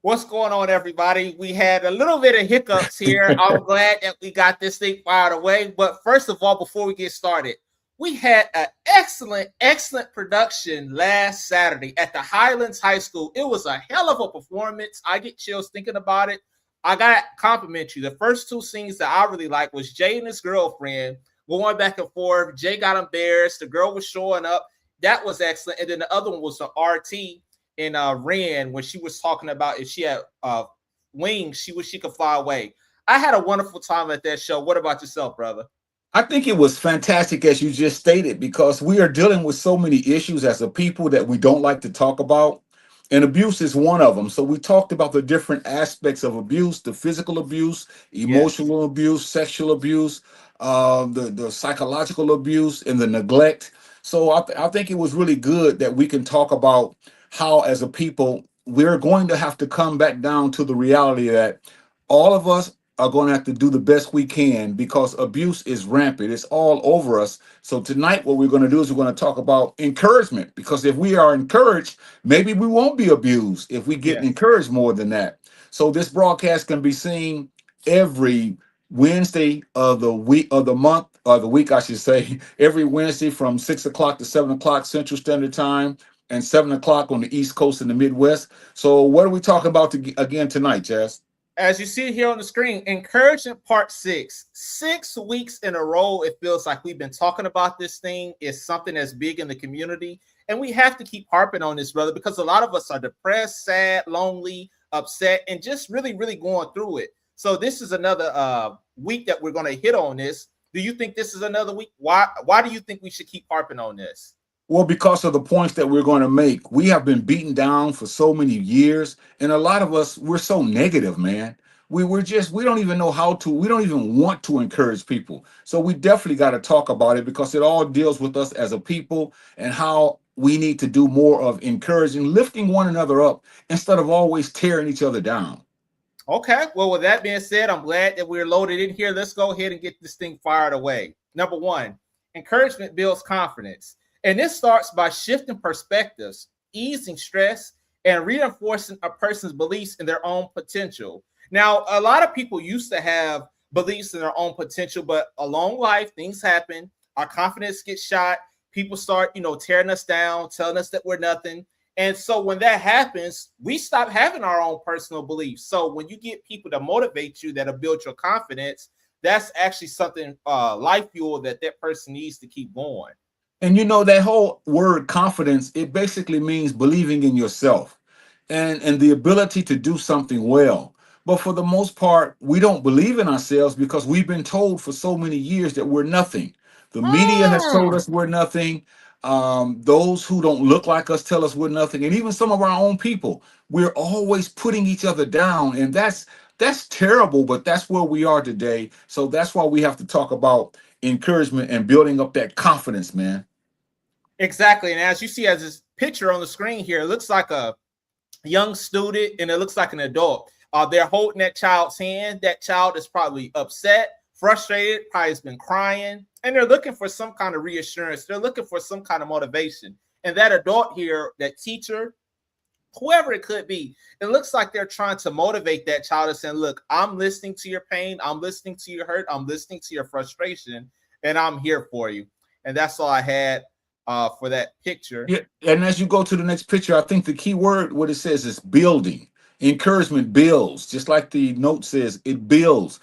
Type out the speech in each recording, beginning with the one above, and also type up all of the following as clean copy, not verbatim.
What's going on, everybody? We had a little bit of hiccups here. I'm glad that we got this thing fired away. But first of all, before we get started, we had an excellent production last Saturday at the Highlands High School. It was a hell of a performance. I get chills thinking about it. I got to compliment you. The first two scenes that I really liked was Jay and his girlfriend going back and forth. Jay got embarrassed. The girl was showing up. That was excellent. And then the other one was the RT in Ren when she was talking about if she had wings, she wish she could fly away. I had a wonderful time at that show. What about yourself, brother? I think it was fantastic, as you just stated, because we are dealing with so many issues as a people that we don't like to talk about. And abuse is one of them. So we talked about the different aspects of abuse, the physical abuse, Yes. emotional abuse, sexual abuse, the psychological abuse, and the neglect. So I think it was really good that we can talk about how, as a people, we're going to have to come back down to the reality that all of us are going to have to do the best we can because abuse is rampant. It's all over us. So tonight, what we're going to do is we're going to talk about encouragement, because if we are encouraged, maybe we won't be abused if we get Yes. encouraged more than that. So this broadcast can be seen every Wednesday of the week, of the month, or the week, I should say, every Wednesday from 6 o'clock to 7 o'clock Central Standard Time and 7 o'clock on the East Coast and the Midwest. So what are we talking about again tonight, Chazz? As you see here on the screen, encouragement part 6. 6 weeks in a row, it feels like we've been talking about this thing. It's something that's big in the community. And we have to keep harping on this, brother, because a lot of us are depressed, sad, lonely, upset, and just really going through it. So this is another week that we're going to hit on this. Do you think this is another week? Why do you think we should keep harping on this? Well, because of the points that we're going to make. We have been beaten down for so many years, and a lot of us, we're so negative, man. We don't even know how to, we don't even want to encourage people. So we definitely got to talk about it because it all deals with us as a people and how we need to do more of encouraging, lifting one another up instead of always tearing each other down. Okay. Well, with that being said, I'm glad that we're loaded in here. Let's go ahead and get this thing fired away. Number one, encouragement builds confidence. And this starts by shifting perspectives, easing stress, and reinforcing a person's beliefs in their own potential. Now, a lot of people used to have beliefs in their own potential, but along life, things happen. Our confidence gets shot. People start, tearing us down, telling us that we're nothing. And so when that happens, we stop having our own personal beliefs. So when you get people to motivate you, that'll build your confidence, that's actually something life fuel that person needs to keep going. And that whole word confidence, it basically means believing in yourself and the ability to do something well. But for the most part, we don't believe in ourselves because we've been told for so many years that we're nothing. The media has told Mm. us we're nothing. Those who don't look like us tell us we're nothing, and even some of our own people. We're always putting each other down, and that's terrible. But that's where we are today. So that's why we have to talk about encouragement and building up that confidence, man. Exactly. And as you see, as this picture on the screen here, it looks like a young student and it looks like an adult. They're holding that child's hand. That child is probably upset, frustrated, probably has been crying, and they're looking for some kind of reassurance. They're looking for some kind of motivation. And that adult here, that teacher, whoever it could be, it looks like they're trying to motivate that child and saying, look, I'm listening to your pain. I'm listening to your hurt. I'm listening to your frustration, and I'm here for you. And that's all I had for that picture. Yeah, and as you go to the next picture, I think the key word, what it says, is building. Encouragement builds, just like the note says, it builds.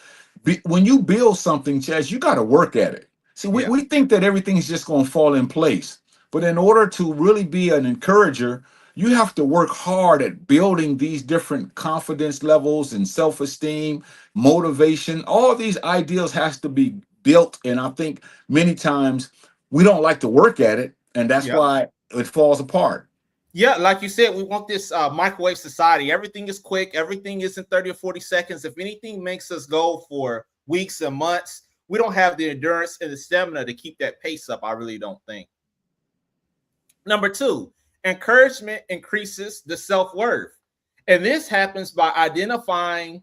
When you build something, Chaz, you got to work at it. See, we, Yeah. we think that everything's just going to fall in place. But in order to really be an encourager, you have to work hard at building these different confidence levels and self-esteem, motivation. All these ideals has to be built. And I think many times we don't like to work at it, and that's Yep. why it falls apart. Yeah, like you said, we want this microwave society. Everything is quick. Everything is in 30 or 40 seconds. If anything makes us go for weeks and months, we don't have the endurance and the stamina to keep that pace up. I really don't think. Number two, encouragement increases the self-worth. And this happens by identifying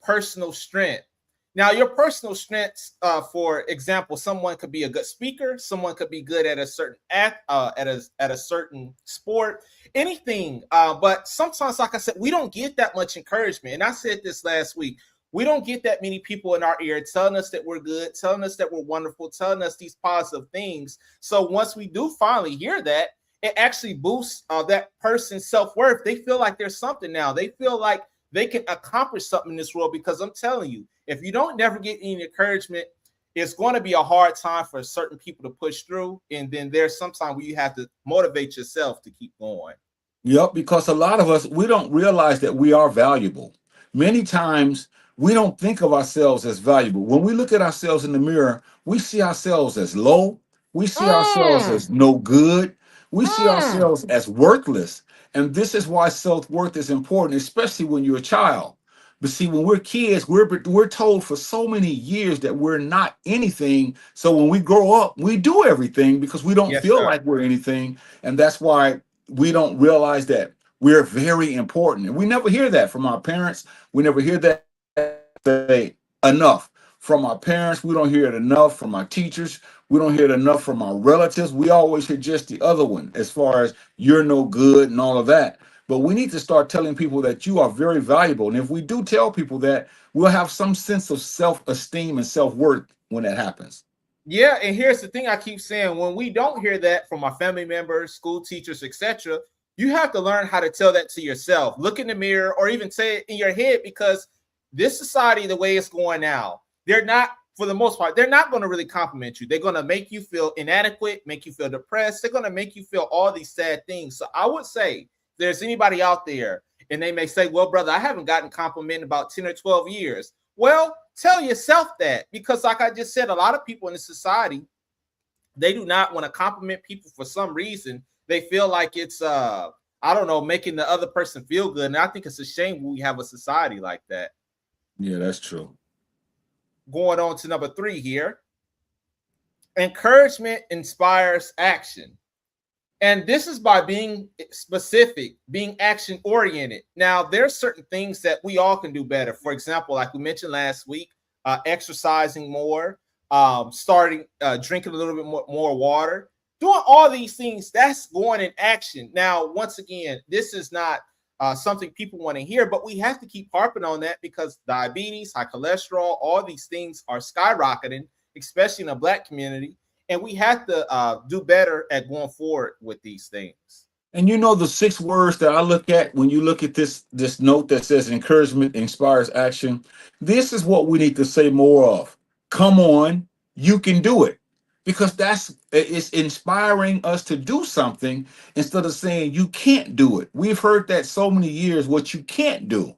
personal strength. Now, your personal strengths, for example, someone could be a good speaker, someone could be good at a certain act, at a certain sport, anything. But sometimes, like I said, we don't get that much encouragement. And I said this last week. We don't get that many people in our ear telling us that we're good, telling us that we're wonderful, telling us these positive things. So once we do finally hear that, it actually boosts that person's self-worth. They feel like there's something now. They feel like they can accomplish something in this world, because I'm telling you, if you don't never get any encouragement, it's going to be a hard time for certain people to push through. And then there's sometimes where you have to motivate yourself to keep going. Yep, because a lot of us, we don't realize that we are valuable. Many times we don't think of ourselves as valuable. When we look at ourselves in the mirror, we see ourselves as low. We see ourselves Mm, as no good. We see mm. ourselves as worthless. And this is why self-worth is important, especially when you're a child. But see, when we're kids, we're told for so many years that we're not anything. So when we grow up, we do everything because we don't Yes, feel sir. like we're anything. And that's why we don't realize that we're very important. And we never hear that from our parents. We never hear that enough from our parents. We don't hear it enough from our teachers. We don't hear it enough from our relatives. We always hear just the other one as far as you're no good and all of that. But we need to start telling people that you are very valuable. And if we do tell people that, we'll have some sense of self-esteem and self-worth when that happens. Yeah, and here's the thing I keep saying: when we don't hear that from our family members, school teachers, etc., you have to learn how to tell that to yourself. Look in the mirror, or even say it in your head, because this society, the way it's going now, they're not, for the most part, they're not going to really compliment you. They're going to make you feel inadequate, make you feel depressed. They're going to make you feel all these sad things. So I would say, if there's anybody out there and they may say, well, brother, I haven't gotten compliment in about 10 or 12 years. Well, tell yourself that, because like I just said, a lot of people in the society, they do not want to compliment people for some reason. They feel like it's I don't know, making the other person feel good. And I think it's a shame when we have a society like that. Yeah, that's true. Going on to number 3 here. Encouragement inspires action. And this is by being specific, being action oriented. Now, there's certain things that we all can do better. For example, like we mentioned last week, exercising more, starting drinking a little bit more water, doing all these things. That's going in action. Now, once again, this is not something people want to hear, but we have to keep harping on that, because diabetes, high cholesterol, all these things are skyrocketing, especially in the Black community. And we have to do better at going forward with these things. And you know the 6 words that I look at when you look at this note that says encouragement inspires action. This is what we need to say more of. Come on, you can do it. Because it's inspiring us to do something instead of saying you can't do it. We've heard that so many years, what you can't do.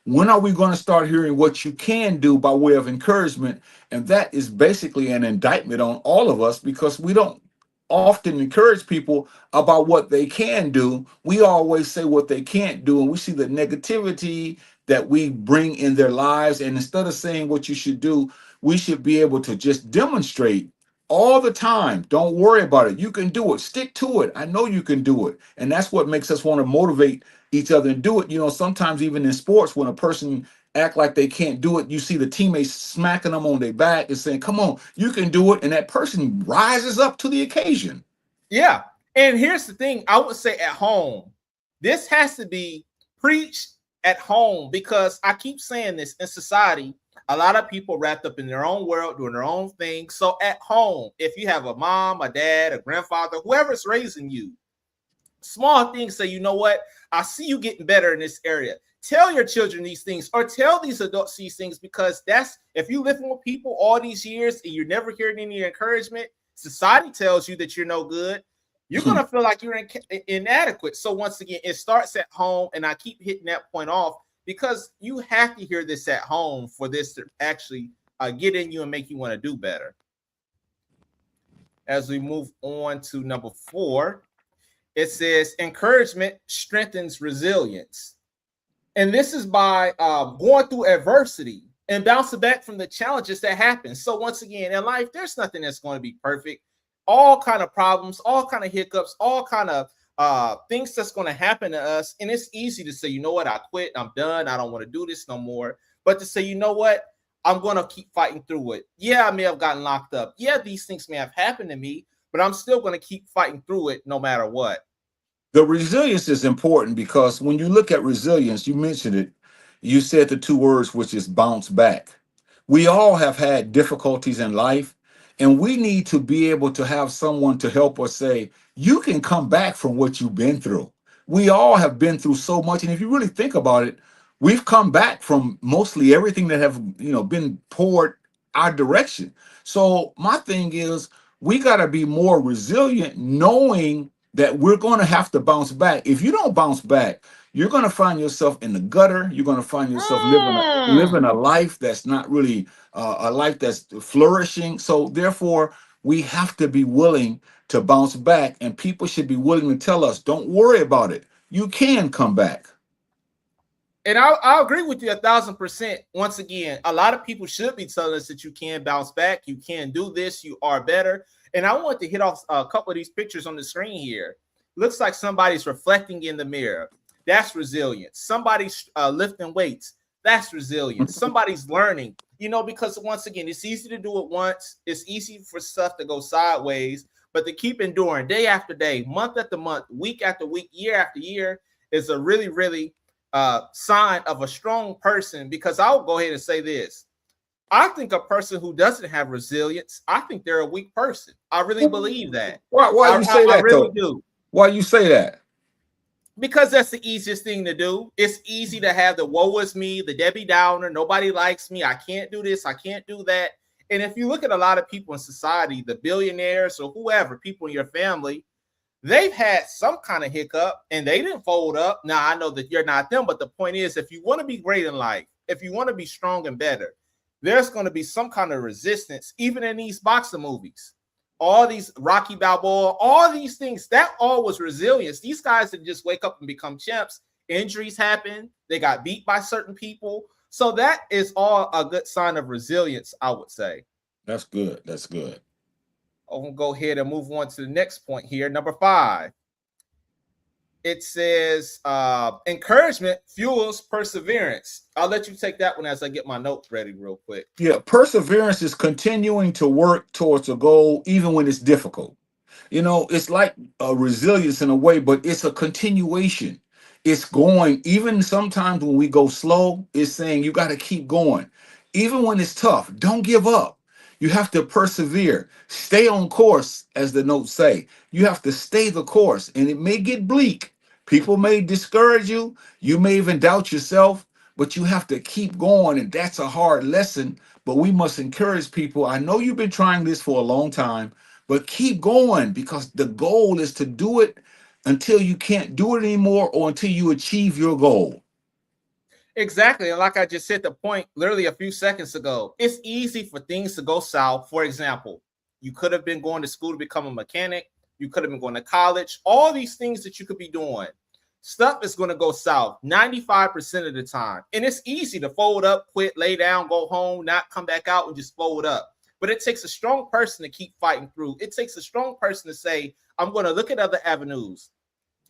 When are we going to start hearing what you can do by way of encouragement? And that is basically an indictment on all of us, because we don't often encourage people about what they can do. We always say what they can't do, and we see the negativity that we bring in their lives. And instead of saying what you should do, we should be able to just demonstrate all the time. Don't worry about it. You can do it. Stick to it. I know you can do it. And that's what makes us want to motivate each other and do it. You know, sometimes even in sports, when a person act like they can't do it, you see the teammates smacking them on their back and saying, come on, you can do it. And that person rises up to the occasion. Yeah. And here's the thing, I would say at home, this has to be preached at home, because I keep saying this, in society, a lot of people wrapped up in their own world, doing their own thing. So at home, if you have a mom, a dad, a grandfather, whoever's raising you, small things say, you know what, I see you getting better in this area. Tell your children these things, or tell these adults these things, because that's, if you live with people all these years and you're never hearing any encouragement, society tells you that you're no good, you're going to feel like you're inadequate. So once again, it starts at home, and I keep hitting that point off, because you have to hear this at home for this to actually get in you and make you want to do better. As we move on to number 4, it says encouragement strengthens resilience. And this is by going through adversity and bouncing back from the challenges that happen. So once again, in life, there's nothing that's going to be perfect. All kind of problems, all kind of hiccups, all kind of things that's going to happen to us. And it's easy to say, you know what, I quit, I'm done, I don't want to do this no more. But to say, you know what, I'm going to keep fighting through it. Yeah, I may have gotten locked up. Yeah, these things may have happened to me, but I'm still going to keep fighting through it no matter what. The resilience is important because when you look at resilience, you mentioned it, you said the two words, which is bounce back. We all have had difficulties in life, and we need to be able to have someone to help us say, you can come back from what you've been through. We all have been through so much. And if you really think about it, we've come back from mostly everything that have, been poured our direction. So my thing is, we got to be more resilient, knowing that we're going to have to bounce back. If you don't bounce back, you're going to find yourself in the gutter. You're going to find yourself living a life that's not really a life that's flourishing. So therefore, we have to be willing to bounce back, and people should be willing to tell us, don't worry about it. You can come back. And I'll agree with you 1,000%. Once again, a lot of people should be telling us that you can bounce back, you can do this, you are better. And I want to hit off a couple of these pictures on the screen here. Looks like somebody's reflecting in the mirror. That's resilience. Somebody's lifting weights. That's resilience. Somebody's learning, because once again, it's easy to do it once. It's easy for stuff to go sideways, but to keep enduring day after day, month after month, week after week, year after year is a really, really sign of a strong person. Because I'll go ahead and say this. I think a person who doesn't have resilience, I think they're a weak person. I really believe that. Why you say that? I really do. Why you say that? Because that's the easiest thing to do. It's easy to have the woe is me, the Debbie Downer, nobody likes me, I can't do this, I can't do that. And if you look at a lot of people in society, the billionaires or whoever, people in your family, they've had some kind of hiccup and they didn't fold up. Now, I know that you're not them, but the point is, if you want to be great in life, if you want to be strong and better, there's going to be some kind of resistance, even in these boxing movies. All these Rocky Balboa, all these things, that all was resilience. These guys didn't just wake up and become champs. Injuries happen. They got beat by certain people. So that is all a good sign of resilience, I would say. That's good. That's good. I'm going to go ahead and move on to the next point here. Number 5. It says encouragement fuels perseverance. I'll let you take that one as I get my notes ready real quick. Yeah, perseverance is continuing to work towards a goal even when it's difficult. It's like a resilience in a way, but it's a continuation. It's going, even sometimes when we go slow, it's saying you got to keep going. Even when it's tough, don't give up. You have to persevere. Stay on course, as the notes say. You have to stay the course, and it may get bleak. People may discourage you. You may even doubt yourself, but you have to keep going, and that's a hard lesson. But we must encourage people. I know you've been trying this for a long time, but keep going, because the goal is to do it until you can't do it anymore or until you achieve your goal. Exactly. And like I just said the point literally a few seconds ago, it's easy for things to go south. For example, you could have been going to school to become a mechanic. You could have been going to college. All these things that you could be doing. Stuff is going to go south 95% of the time. And it's easy to fold up, quit, lay down, go home, not come back out and just fold up. But it takes a strong person to keep fighting through. It takes a strong person to say, I'm going to look at other avenues.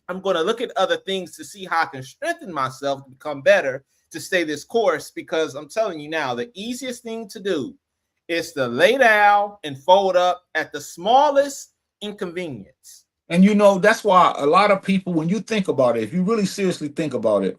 I'm going to look at other things to see how I can strengthen myself to become better, to stay this course. Because I'm telling you now, the easiest thing to do is to lay down and fold up at the smallest inconvenience. And that's why a lot of people, when you think about it, if you really seriously think about it,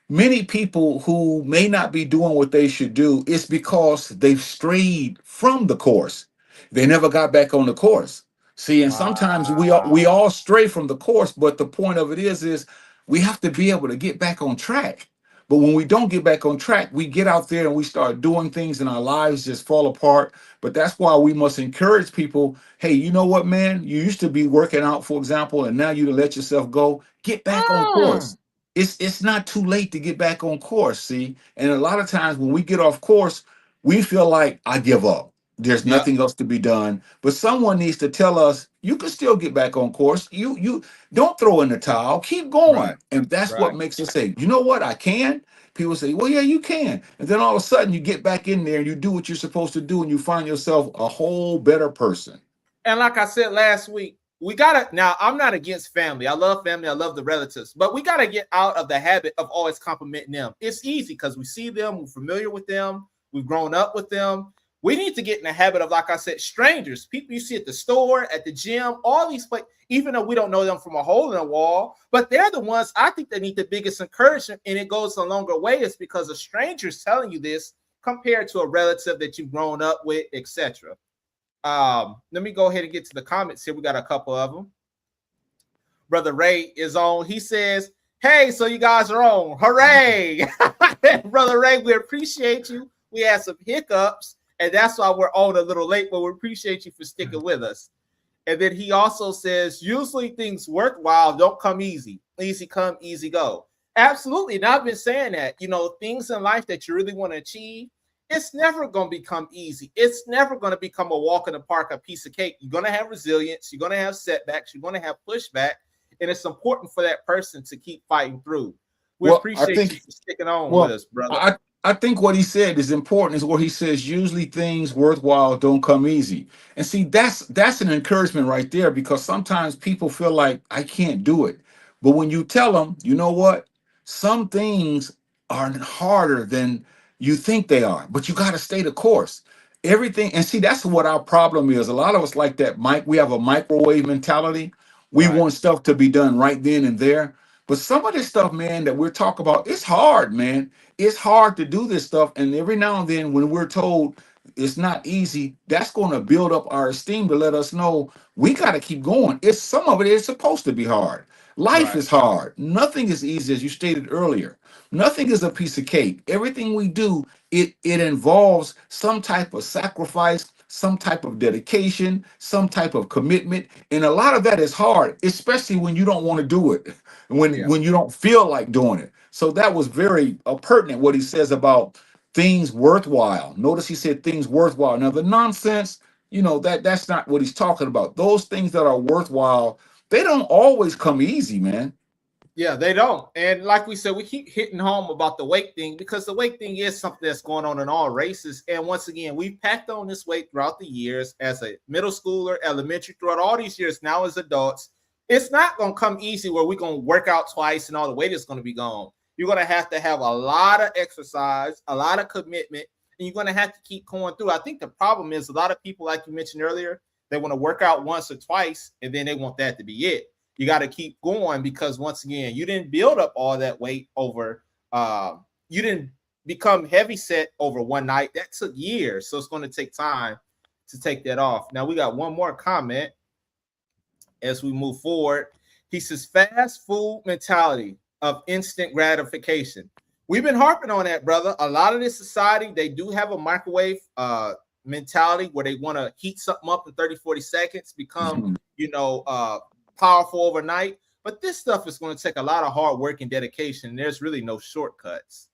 many people who may not be doing what they should do, it's because they've strayed from the course. They never got back on the course. See, and sometimes we all stray from the course, but the point of it is we have to be able to get back on track. But when we don't get back on track, we get out there and we start doing things and our lives just fall apart. But that's why we must encourage people. Hey, you know what, man? You used to be working out, for example, and now you let yourself go. Get back on course. It's not too late to get back on course, see? And a lot of times when we get off course, we feel like I give up. There's nothing else to be done. But someone needs to tell us, you can still get back on course. You don't throw in the towel. Keep going. Right. And that's what makes us say, you know what, I can. People say, well, yeah, you can. And then all of a sudden you get back in there and you do what you're supposed to do and you find yourself a whole better person. And like I said last week, we gotta, now I'm not against family. I love family. I love the relatives, but we gotta get out of the habit of always complimenting them. It's easy because we see them, we're familiar with them, We've grown up with them. We need to get in the habit of, like I said, strangers, people you see at the store, at the gym, all these places, even though we don't know them from a hole in the wall, but they're the ones I think that need the biggest encouragement, and it goes a longer way. It's because a stranger's telling you this compared to a relative that you've grown up with, etc. Let me go ahead and get to the comments here. We got a couple of them. Brother Ray is on. He says, "Hey, so you guys are on. Hooray." Brother Ray, we appreciate you. We had some hiccups, and that's why we're on a little late, but we appreciate you for sticking with us. And then he also says, usually things worthwhile don't come easy. Easy come, easy go. Absolutely. And I've been saying that, things in life that you really want to achieve, it's never going to become easy. It's never going to become a walk in the park, a piece of cake. You're going to have resilience. You're going to have setbacks. You're going to have pushback. And it's important for that person to keep fighting through. We appreciate you for sticking on with us, brother. I think what he said is important is where he says usually things worthwhile don't come easy. And see, that's an encouragement right there, because sometimes people feel like I can't do it. But when you tell them, you know what? Some things are harder than you think they are, but you got to stay the course. Everything, and see, that's what our problem is. A lot of us like that, Mike. We have a microwave mentality. We Right. want stuff to be done right then and there. But some of this stuff, man, that we're talking about, it's hard, man. It's hard to do this stuff. And every now and then when we're told it's not easy, that's going to build up our esteem to let us know we got to keep going. It's some of it is supposed to be hard. Life Right. is hard. Nothing is easy, as you stated earlier. Nothing is a piece of cake. Everything we do, it involves some type of sacrifice, some type of dedication, some type of commitment. And a lot of that is hard, especially when you don't want to do it, Yeah. when you don't feel like doing it. So that was very pertinent what he says about things worthwhile. Notice he said things worthwhile. Now the nonsense, that's not what he's talking about. Those things that are worthwhile, they don't always come easy, man. Yeah, they don't. And like we said, we keep hitting home about the weight thing because the weight thing is something that's going on in all races. And once again, we've packed on this weight throughout the years as a middle schooler, elementary, throughout all these years now as adults. It's not going to come easy where we're going to work out twice and all the weight is going to be gone. You're going to have a lot of exercise, a lot of commitment, and you're going to have to keep going through. I think the problem is a lot of people, like you mentioned earlier, they want to work out once or twice, and then they want that to be it. You got to keep going because once again, you didn't build up all that weight over. You didn't become heavy set over one night. That took years, so it's going to take time to take that off. Now we got one more comment as we move forward. He says, "Fast food mentality of instant gratification." We've been harping on that, brother. A lot of this society, they do have a microwave mentality where they want to heat something up in 30, 40 seconds, become, powerful overnight. But this stuff is going to take a lot of hard work and dedication. And there's really no shortcuts.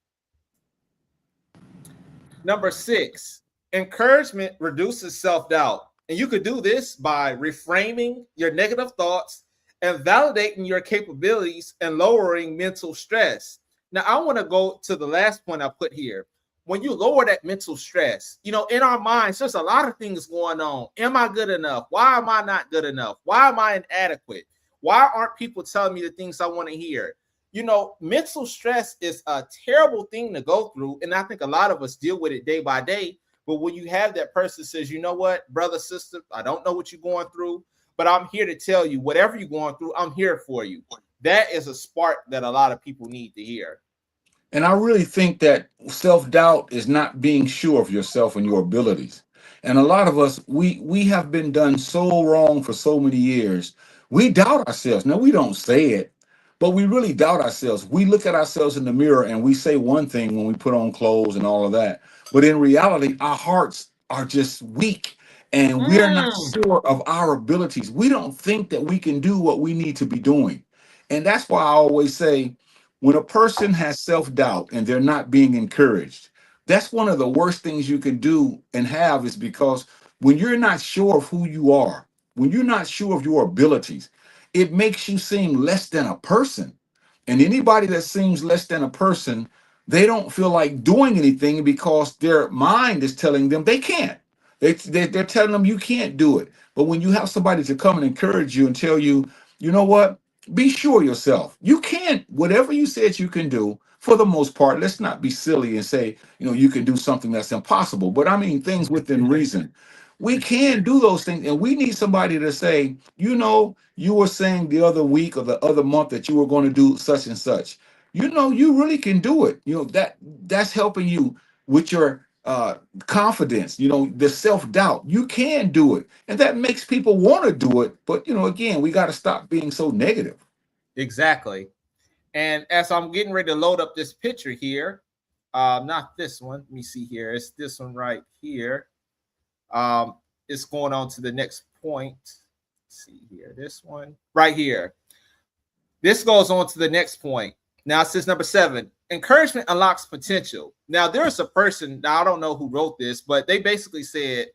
Number 6, encouragement reduces self-doubt. And you could do this by reframing your negative thoughts and validating your capabilities and lowering mental stress. Now, I want to go to the last point I put here. When you lower that mental stress, in our minds, there's a lot of things going on. Am I good enough? Why am I not good enough? Why am I inadequate? Why aren't people telling me the things I want to hear? Mental stress is a terrible thing to go through. And I think a lot of us deal with it day by day. But when you have that person says, you know what, brother, sister, I don't know what you're going through, but I'm here to tell you whatever you're going through, I'm here for you. That is a spark that a lot of people need to hear. And I really think that self-doubt is not being sure of yourself and your abilities. And a lot of us, we have been done so wrong for so many years. We doubt ourselves. Now, we don't say it, but we really doubt ourselves. We look at ourselves in the mirror and we say one thing when we put on clothes and all of that. But in reality, our hearts are just weak and we're not sure of our abilities. We don't think that we can do what we need to be doing. And that's why I always say, when a person has self-doubt and they're not being encouraged, that's one of the worst things you can do and have, is because when you're not sure of who you are, when you're not sure of your abilities, it makes you seem less than a person. And anybody that seems less than a person, they don't feel like doing anything because their mind is telling them they can't. They're telling them you can't do it. But when you have somebody to come and encourage you and tell you, you know what? Be sure of yourself. You can't, whatever you said you can do, for the most part. Let's not be silly and say, you can do something that's impossible. But I mean, things within reason. We can do those things, and we need somebody to say, you were saying the other week or the other month that you were going to do such and such. You really can do it. That's helping you with your confidence, the self-doubt. You can do it. And that makes people want to do it. But again, we got to stop being so negative. Exactly. And as I'm getting ready to load up this picture here, not this one. Let me see here. It's this one right here. It's going on to the next point. Let's see here. This one right here. This goes on to the next point. Now it says number 7, encouragement unlocks potential. Now there's a person, now I don't know who wrote this, but they basically said,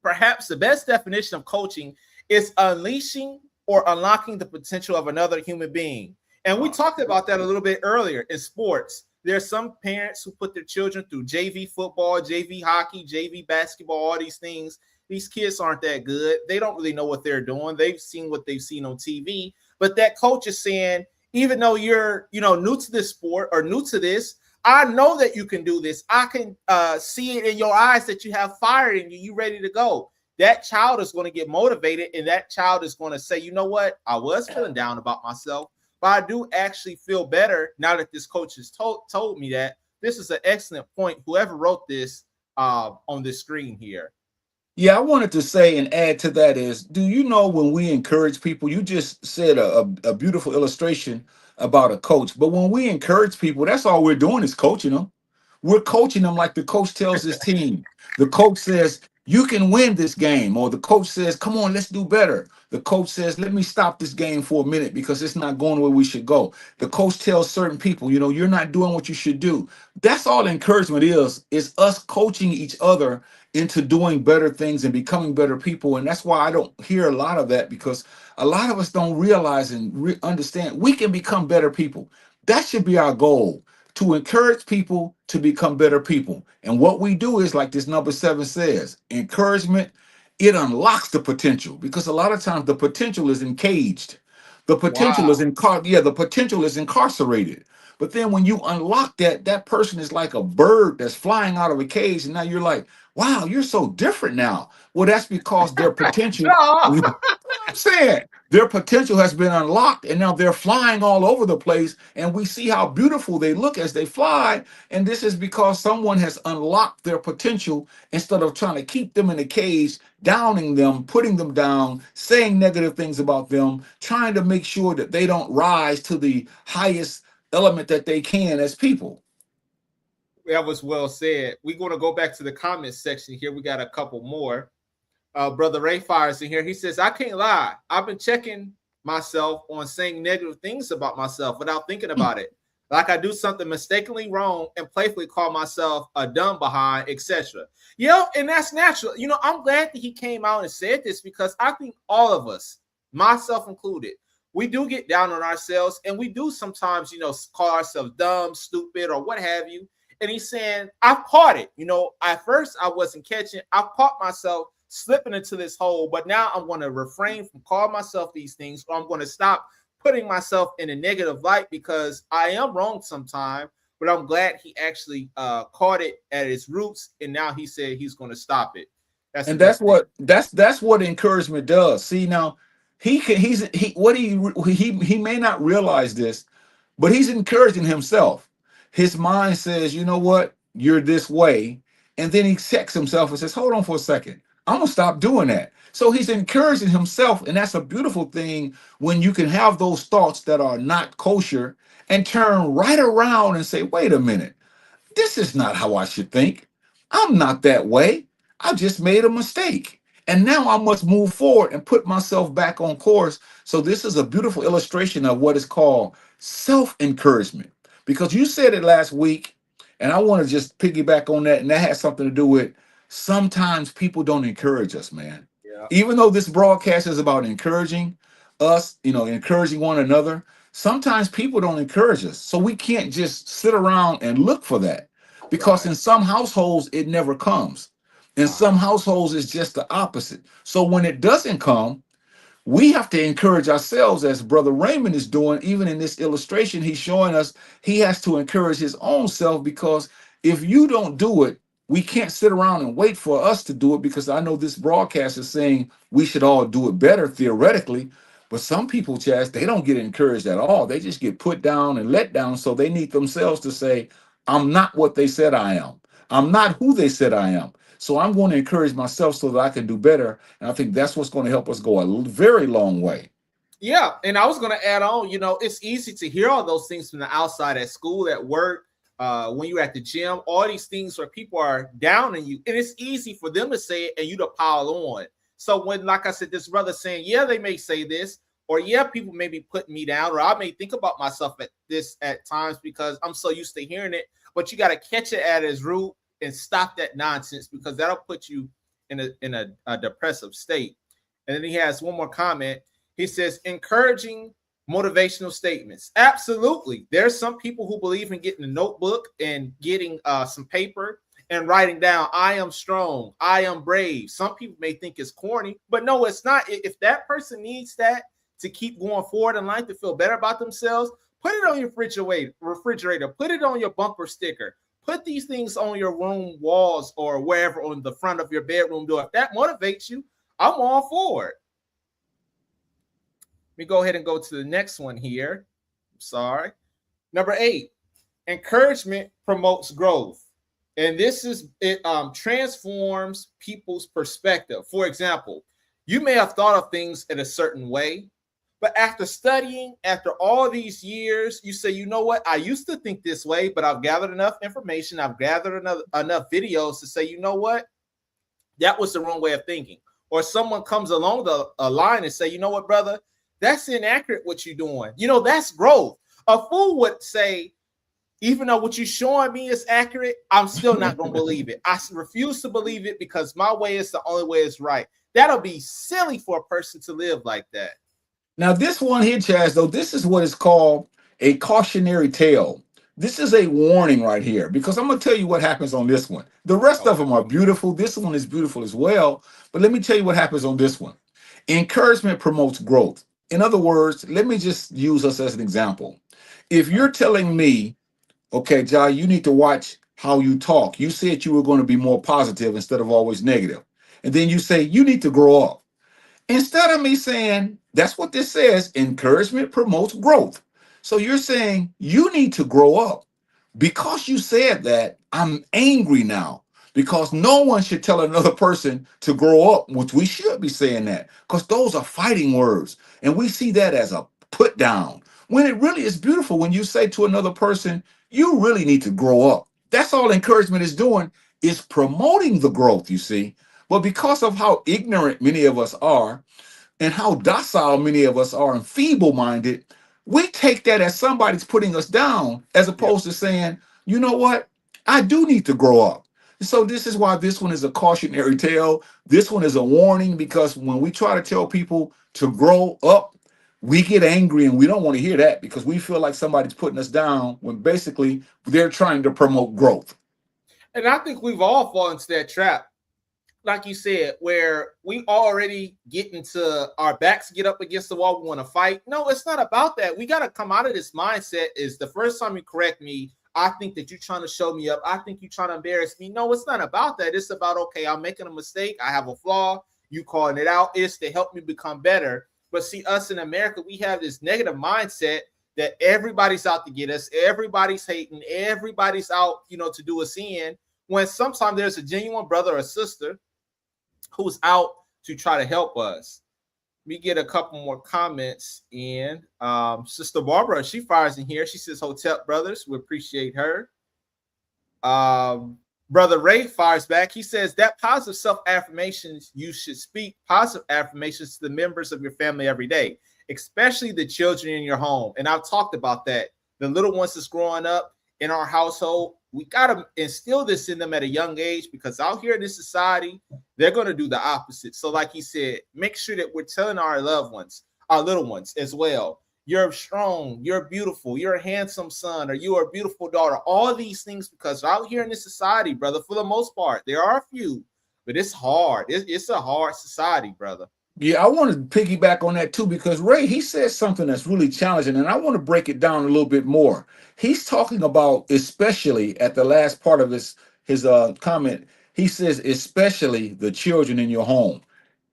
perhaps the best definition of coaching is unleashing or unlocking the potential of another human being. And we talked about that a little bit earlier in sports. There's some parents who put their children through JV football, JV hockey, JV basketball, all these things. These kids aren't that good. They don't really know what they're doing. They've seen what they've seen on TV. But that coach is saying, even though you're, new to this sport or new to this, I know that you can do this. I can see it in your eyes that you have fire in you. You ready to go. That child is going to get motivated, and that child is going to say, you know what? I was feeling down about myself, but I do actually feel better now that this coach has told me that. This is an excellent point. Whoever wrote this on this screen here. Yeah, I wanted to say and add to that is, do you know when we encourage people, you just said a beautiful illustration about a coach, but when we encourage people, that's all we're doing is coaching them. We're coaching them like the coach tells his team. The coach says, you can win this game, or the coach says, come on, let's do better. The coach says, let me stop this game for a minute because it's not going where we should go. The coach tells certain people, you're not doing what you should do. That's all encouragement is us coaching each other into doing better things and becoming better people. And that's why I don't hear a lot of that, because a lot of us don't realize and understand we can become better people. That should be our goal, to encourage people to become better people. And what we do is, like this number 7 says, encouragement, it unlocks the potential, because a lot of times the potential is encaged. The potential Wow. is the potential is incarcerated. But then when you unlock that, that person is like a bird that's flying out of a cage. And now you're like, wow, you're so different now. Well, that's because their potential, No. I'm saying, their potential has been unlocked, and now they're flying all over the place, and we see how beautiful they look as they fly. And this is because someone has unlocked their potential instead of trying to keep them in a cage, downing them, putting them down, saying negative things about them, trying to make sure that they don't rise to the highest element that they can as people. That was well said. We're going to go back to the comments section here. We got a couple more. Brother Ray Fires in here. He says, I can't lie. I've been checking myself on saying negative things about myself without thinking about it. Like I do something mistakenly wrong and playfully call myself a dumb behind, etc. And that's natural. I'm glad that he came out and said this, because I think all of us, myself included, we do get down on ourselves, and we do sometimes, call ourselves dumb, stupid, or what have you. And he's saying, I've caught it. At first I wasn't catching. I caught myself slipping into this hole, but now I'm going to refrain from calling myself these things, or I'm going to stop putting myself in a negative light, because I am wrong sometimes. But I'm glad he actually caught it at its roots, and now he said he's going to stop it. That's what encouragement does. See, now he may not realize this, but he's encouraging himself. His mind says, you know what, you're this way, and then he checks himself and says, hold on for a second, I'm gonna stop doing that. So he's encouraging himself, and that's a beautiful thing when you can have those thoughts that are not kosher and turn right around and say, wait a minute, this is not how I should think. I'm not that way. I just made a mistake. And now I must move forward and put myself back on course. So this is a beautiful illustration of what is called self-encouragement. Because you said it last week, and I want to just piggyback on that. And that has something to do with, sometimes people don't encourage us, man. Yeah. Even though this broadcast is about encouraging us, encouraging one another, sometimes people don't encourage us. So we can't just sit around and look for that, because Right. in some households, it never comes. In some households, it's just the opposite. So when it doesn't come, we have to encourage ourselves, as Brother Raymond is doing. Even in this illustration, he's showing us he has to encourage his own self, because if you don't do it, we can't sit around and wait for us to do it, because I know this broadcast is saying we should all do it better theoretically. But some people, Chaz, they don't get encouraged at all. They just get put down and let down. So they need themselves to say, I'm not what they said I am. I'm not who they said I am. So I'm going to encourage myself so that I can do better. And I think that's what's going to help us go a very long way. Yeah, and I was going to add on, it's easy to hear all those things from the outside, at school, at work, when you're at the gym, all these things where people are down on you, and it's easy for them to say it and you to pile on. So when, like I said, this brother saying, yeah, they may say this, or yeah, people may be putting me down, or I may think about myself at times because I'm so used to hearing it, but you got to catch it at its root and stop that nonsense, because that'll put you in a depressive state. And then he has one more comment. He says, encouraging motivational statements. Absolutely. There's some people who believe in getting a notebook and getting some paper and writing down, I am strong, I am brave. Some people may think it's corny, but no, it's not. If that person needs that to keep going forward in life, to feel better about themselves, put it on your refrigerator, put it on your bumper sticker, put these things on your room walls or wherever, on the front of your bedroom door. If that motivates you, I'm all for it. Let me go ahead and go to the next one here. Sorry. Number 8, encouragement promotes growth. And this is, it transforms people's perspective. For example, you may have thought of things in a certain way, but after studying, after all these years, you say, you know what? I used to think this way, but I've gathered enough information. I've gathered enough videos to say, you know what? That was the wrong way of thinking. Or someone comes along the line and say, you know what, brother? That's inaccurate what you're doing. That's growth. A fool would say, even though what you're showing me is accurate, I'm still not going to believe it. I refuse to believe it because my way is the only way is right. That'll be silly for a person to live like that. Now, this one here, Chaz, though, this is what is called a cautionary tale. This is a warning right here, because I'm going to tell you what happens on this one. The rest of them are beautiful. This one is beautiful as well. But let me tell you what happens on this one. Encouragement promotes growth. In other words, let me just use us as an example. If you're telling me, okay, Jahi, you need to watch how you talk. You said you were going to be more positive instead of always negative. And then you say, you need to grow up. Instead of me saying, that's what this says, encouragement promotes growth. So you're saying you need to grow up. Because you said that, I'm angry now, because no one should tell another person to grow up, which we should be saying that, because those are fighting words. And we see that as a put down, when it really is beautiful when you say to another person, you really need to grow up. That's all encouragement is doing, is promoting the growth, you see. But because of how ignorant many of us are, and how docile many of us are and feeble-minded, we take that as somebody's putting us down, as opposed to saying, you know what? I do need to grow up. So this is why this one is a cautionary tale. This one is a warning, because when we try to tell people to grow up, we get angry and we don't want to hear that, because we feel like somebody's putting us down when basically they're trying to promote growth. And I think we've all fallen into that trap, like you said, where we already get into our backs, get up against the wall, we want to fight. No, it's not about that. We got to come out of this mindset. Is the first time you correct me, I think that you're trying to show me up. I think you're trying to embarrass me. No, it's not about that. It's about, okay, I'm making a mistake. I have a flaw. You calling it out. It's to help me become better. But see, us in America, we have this negative mindset that everybody's out to get us. Everybody's hating. Everybody's out, to do us in. When sometimes there's a genuine brother or sister who's out to try to help us. We get a couple more comments in. Sister Barbara, she fires in here. She says, Hotep brothers, we appreciate her. Brother Ray fires back. He says that positive self-affirmations, you should speak positive affirmations to the members of your family every day, especially the children in your home. And I've talked about that. The little ones that's growing up in our household, we got to instill this in them at a young age, because out here in this society, they're going to do the opposite. So like he said, make sure that we're telling our loved ones, our little ones as well, you're strong, you're beautiful, you're a handsome son, or you're a beautiful daughter, all these things, because out here in this society, brother, for the most part, there are a few, but it's hard. It's a hard society, brother. Yeah, I want to piggyback on that too because Ray, he said something that's really challenging, and I want to break it down a little bit more. He's talking about, especially at the last part of his comment, he says, especially the children in your home.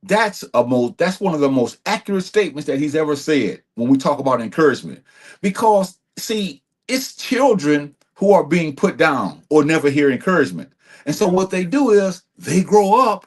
That's one of the most accurate statements that he's ever said when we talk about encouragement. Because see, it's children who are being put down or never hear encouragement. And so what they do is they grow up,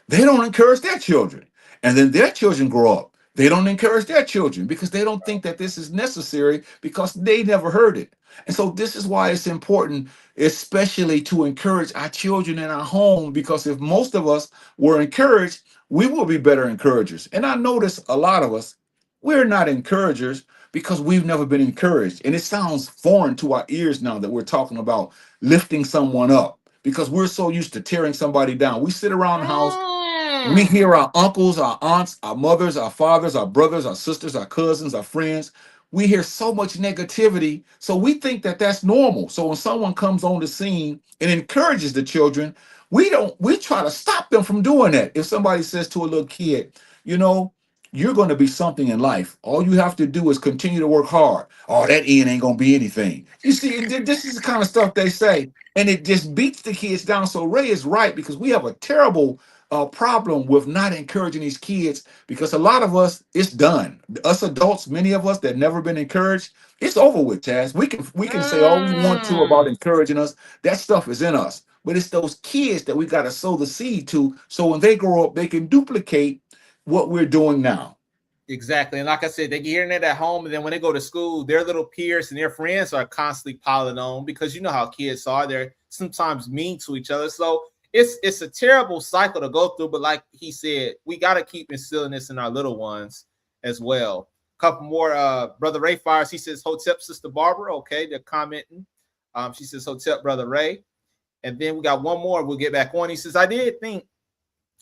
they don't encourage their children. And then their children grow up. They don't encourage their children because they don't think that this is necessary because they never heard it. And so this is why it's important, especially to encourage our children in our home, because if most of us were encouraged, we will be better encouragers. And I notice a lot of us, we're not encouragers because we've never been encouraged. And it sounds foreign to our ears now that we're talking about lifting someone up because we're so used to tearing somebody down. We sit around the house, we Mm. hear our uncles, our aunts, our mothers, our fathers, our brothers, our sisters, our cousins, our friends. We hear so much negativity. So we think that that's normal. So when someone comes on the scene and encourages the children, we try to stop them from doing that. If somebody says to a little kid, you know, you're going to be something in life. All you have to do is continue to work hard. Oh, that end ain't going to be anything. You see, this is the kind of stuff they say. And it just beats the kids down. So Ray is right because we have a terrible problem with not encouraging these kids because a lot of us, it's done. Us adults, many of us that never been encouraged, it's over with, Chaz. We can say all we want to about Mm. encouraging us. That stuff is in us. But it's those kids that we got to sow the seed to so when they grow up, they can duplicate what we're doing now. Exactly. And like I said, they get hearing it at home. And then when they go to school, their little peers and their friends are constantly piling on because you know how kids are. They're sometimes mean to each other. So it's a terrible cycle to go through. But like he said, we got to keep instilling this in our little ones as well. A couple more. Brother Ray Fires, he says, Hotep, Sister Barbara. Okay, they're commenting. She says, Hotep, Brother Ray. And then we got one more. We'll get back on. He says, I did think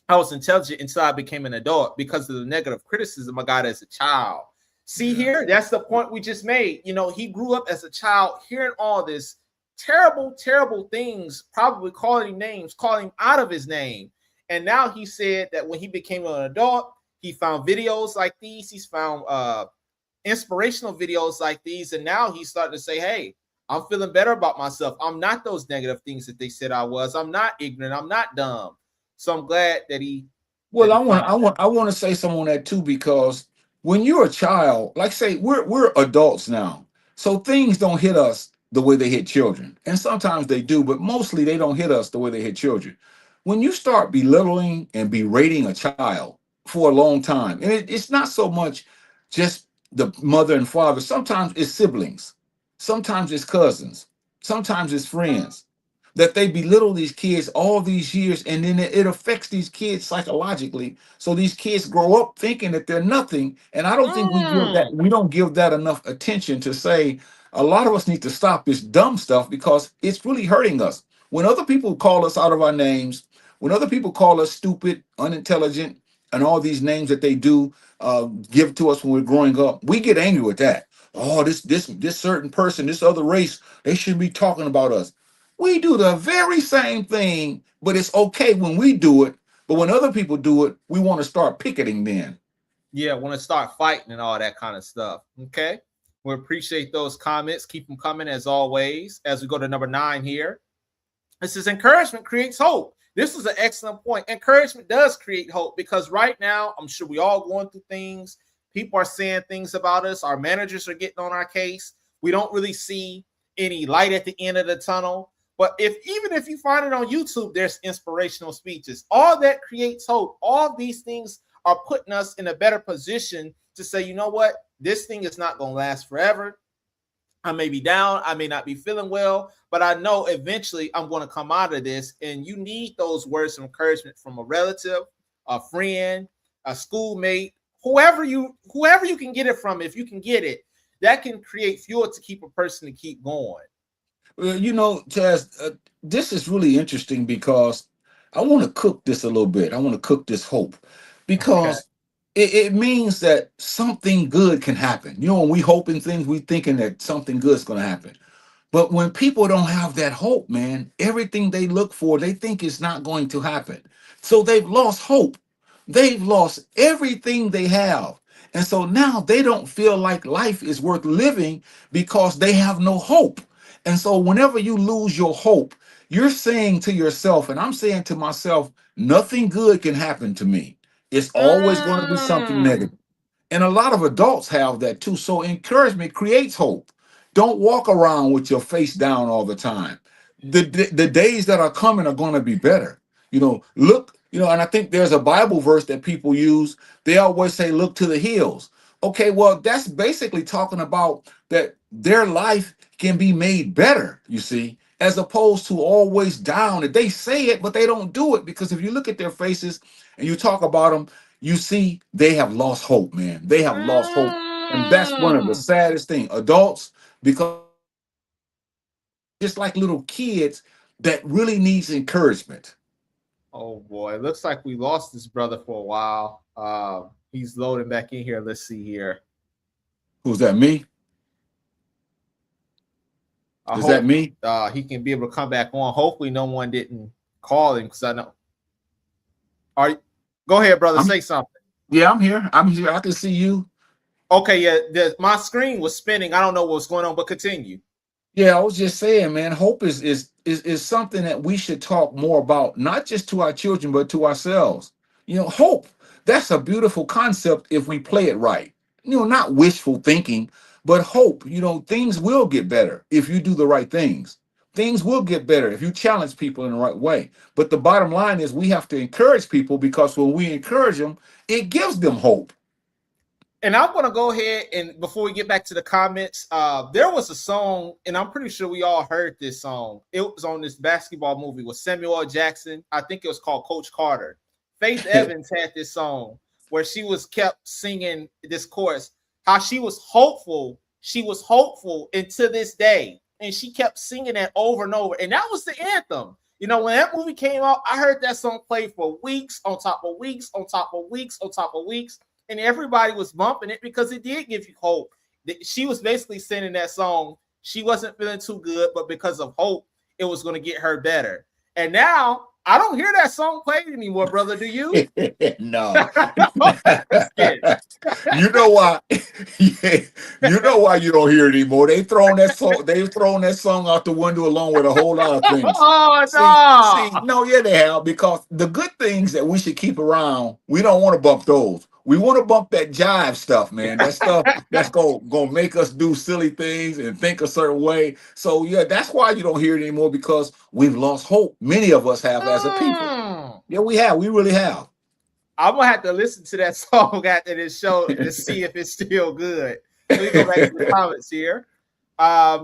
I was intelligent until I became an adult because of the negative criticism I got as a child. See Yeah. here, that's the point we just made. You know, he grew up as a child hearing all this terrible, terrible things, probably calling him names, calling him out of his name. And now he said that when he became an adult, he found videos like these. He's found inspirational videos like these. And now he's starting to say, hey, I'm feeling better about myself. I'm not those negative things that they said I was. I'm not ignorant. I'm not dumb. So I'm glad that Well, he I want, found I want, I want to say something on that too because when you're a child, like say we're adults now, so things don't hit us the way they hit children, and sometimes they do, but mostly they don't hit us the way they hit children. When you start belittling and berating a child for a long time, and it's not so much just the mother and father. Sometimes it's siblings, sometimes it's cousins, sometimes it's friends that they belittle these kids all these years and then it affects these kids psychologically so these kids grow up thinking that they're nothing and I don't think mm, we don't give that enough attention to say a lot of us need to stop this dumb stuff because it's really hurting us when other people call us out of our names, when other people call us stupid, unintelligent, and all these names that they do give to us when we're growing up, we get angry with that. Oh, this certain person, this other race, they should be talking about us. We do the very same thing, but it's okay when we do it. But when other people do it, we want to start picketing then. yeah, want to start fighting and all that kind of stuff. Okay. We appreciate those comments. Keep them coming as always. As we go to number 9 here. This is encouragement creates hope. This is an excellent point. Encouragement does create hope because right now, I'm sure we all going through things. People are saying things about us. Our managers are getting on our case. We don't really see any light at the end of the tunnel. But if even if you find it on YouTube, there's inspirational speeches. All that creates hope. All these things are putting us in a better position to say, you know what? This thing is not going to last forever. I may be down, I may not be feeling well, but I know eventually I'm going to come out of this. And you need those words of encouragement from a relative, a friend, a schoolmate, whoever you can get it from. If you can get it, that can create fuel to keep a person to keep going. You know, Chaz, this is really interesting because I want to cook this a little bit. I want to cook this hope Okay. because it means that something good can happen. You know, when we hoping things, we thinking that something good is going to happen. But when people don't have that hope, man, everything they look for, they think is not going to happen. So they've lost hope. They've lost everything they have. And so now they don't feel like life is worth living because they have no hope. And so whenever you lose your hope, you're saying to yourself, and I'm saying to myself, nothing good can happen to me. It's always going to be something Mm. negative. And a lot of adults have that too. So encouragement creates hope. Don't walk around with your face down all the time. The days that are coming are going to be better. Look, and I think there's a Bible verse that people use. They always say, look to the hills. Okay, well, that's basically talking about that their life can be made better, you see, as opposed to always down. That they say it, but they don't do it. Because if you look at their faces and you talk about them, you see they have lost hope, man. They have lost hope. And that's one of the Mm. saddest things. Adults, because just like little kids that really needs encouragement. Oh boy, it looks like we lost this brother for a while. He's loading back in here. Let's see here. Who's that, me? I Is that hope me? he can be able to come back on. Hopefully, no one didn't call him because I know. Are you, go ahead, brother. I'm Say something. Yeah, I'm here. I'm here. I can see you. Okay, yeah. My screen was spinning. I don't know what's going on, but continue. Yeah, I was just saying, man, hope is something that we should talk more about, not just to our children, but to ourselves. Hope, that's a beautiful concept if we play it right. Not wishful thinking, but hope. Things will get better if you do the right things. Things will get better if you challenge people in the right way. But the bottom line is we have to encourage people, because when we encourage them, it gives them hope. And I'm gonna go ahead and before we get back to the comments, there was a song, and I'm pretty sure we all heard this song. It was on this basketball movie with Samuel L. Jackson. I think it was called Coach Carter. Faith Evans had this song where she was kept singing this chorus, how she was hopeful. She was hopeful until this day, and she kept singing that over and over. And that was the anthem. When that movie came out, I heard that song play for weeks on top of weeks on top of weeks on top of weeks, and everybody was bumping it because it did give you hope. She was basically singing that song. She wasn't feeling too good, but because of hope, it was going to get her better. And now I don't hear that song played anymore, brother. Do you? No. No, just kidding. You know why? Yeah, you know why you don't hear it anymore. They've thrown that song out the window along with a whole lot of things. Oh See, no! no, yeah, they have, because the good things that we should keep around, we don't want to bump those. We want to bump that jive stuff, man. That stuff that's gonna make us do silly things and think a certain way. So yeah, that's why you don't hear it anymore, because we've lost hope. Many of us have as a people. Mm. Yeah, we have. We really have. I'm gonna have to listen to that song after this show to see if it's still good. Let me go back to the comments here.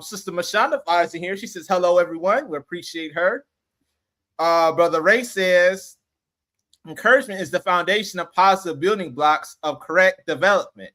Sister Mashonda fires in here. She says, "Hello, everyone. We appreciate her." Brother Ray says, "Encouragement is the foundation of positive building blocks of correct development."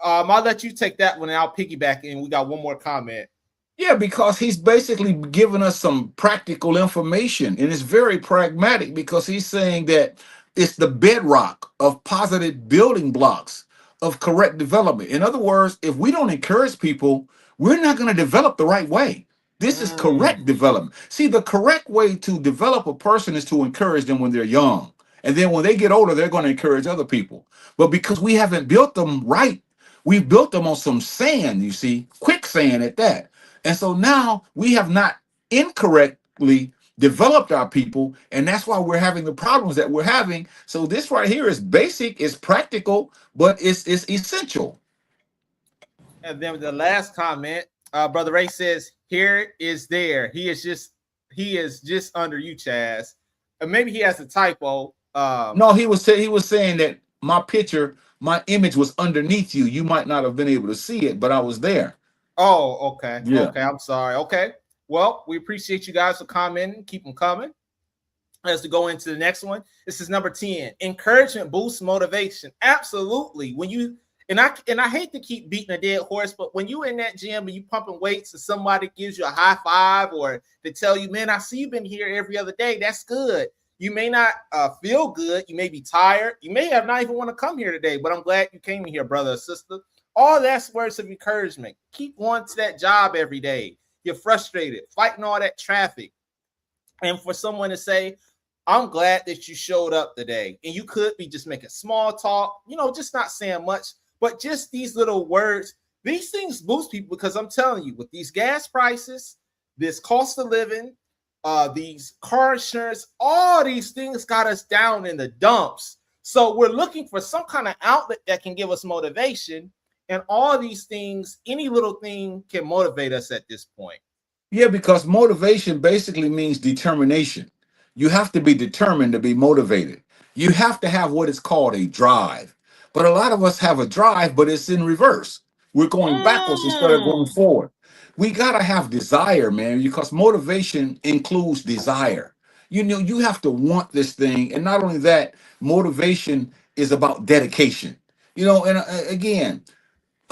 I'll let you take that one, and I'll piggyback in. We got one more comment. Yeah, because he's basically giving us some practical information, and it's very pragmatic, because he's saying that it's the bedrock of positive building blocks of correct development. In other words, if we don't encourage people, we're not going to develop the right way. This is Mm. correct development. See, the correct way to develop a person is to encourage them when they're young. And then when they get older, they're going to encourage other people. But because we haven't built them right, we've built them on some sand, you see, quicksand at that. And so now we have not incorrectly developed our people, and that's why we're having the problems that we're having. So this right here is basic, it's practical, but it's essential. And then the last comment, Brother Ray says, "Here is there. He is just under you, Chazz." And maybe he has a typo. No, he was saying that my picture, my image was underneath you. You might not have been able to see it, but I was there. Oh, okay. Yeah. Okay. I'm sorry. Okay. Well, we appreciate you guys for commenting. Keep them coming. As to go into the next one, this is number 10. Encouragement boosts motivation. Absolutely. And I hate to keep beating a dead horse, but when you in that gym and you pumping weights and somebody gives you a high five or they tell you, "Man, I see you've been here every other day," that's good. You may not feel good. You may be tired. You may have not even want to come here today, but I'm glad you came in here, brother or sister. All that's words of encouragement. Keep going to that job every day. You're frustrated, fighting all that traffic. And for someone to say, I'm glad that you showed up today. And you could be just making small talk, just not saying much, but just these little words. These things boost people because I'm telling you, with these gas prices, this cost of living, these car insurance, all these things got us down in the dumps. So we're looking for some kind of outlet that can give us motivation. And all these things, any little thing can motivate us at this point. Yeah, because motivation basically means determination. You have to be determined to be motivated. You have to have what is called a drive. But a lot of us have a drive, but it's in reverse. We're going backwards instead of going Mm, forward. We got to have desire, man, because motivation includes desire. You have to want this thing. And not only that, motivation is about dedication. And again,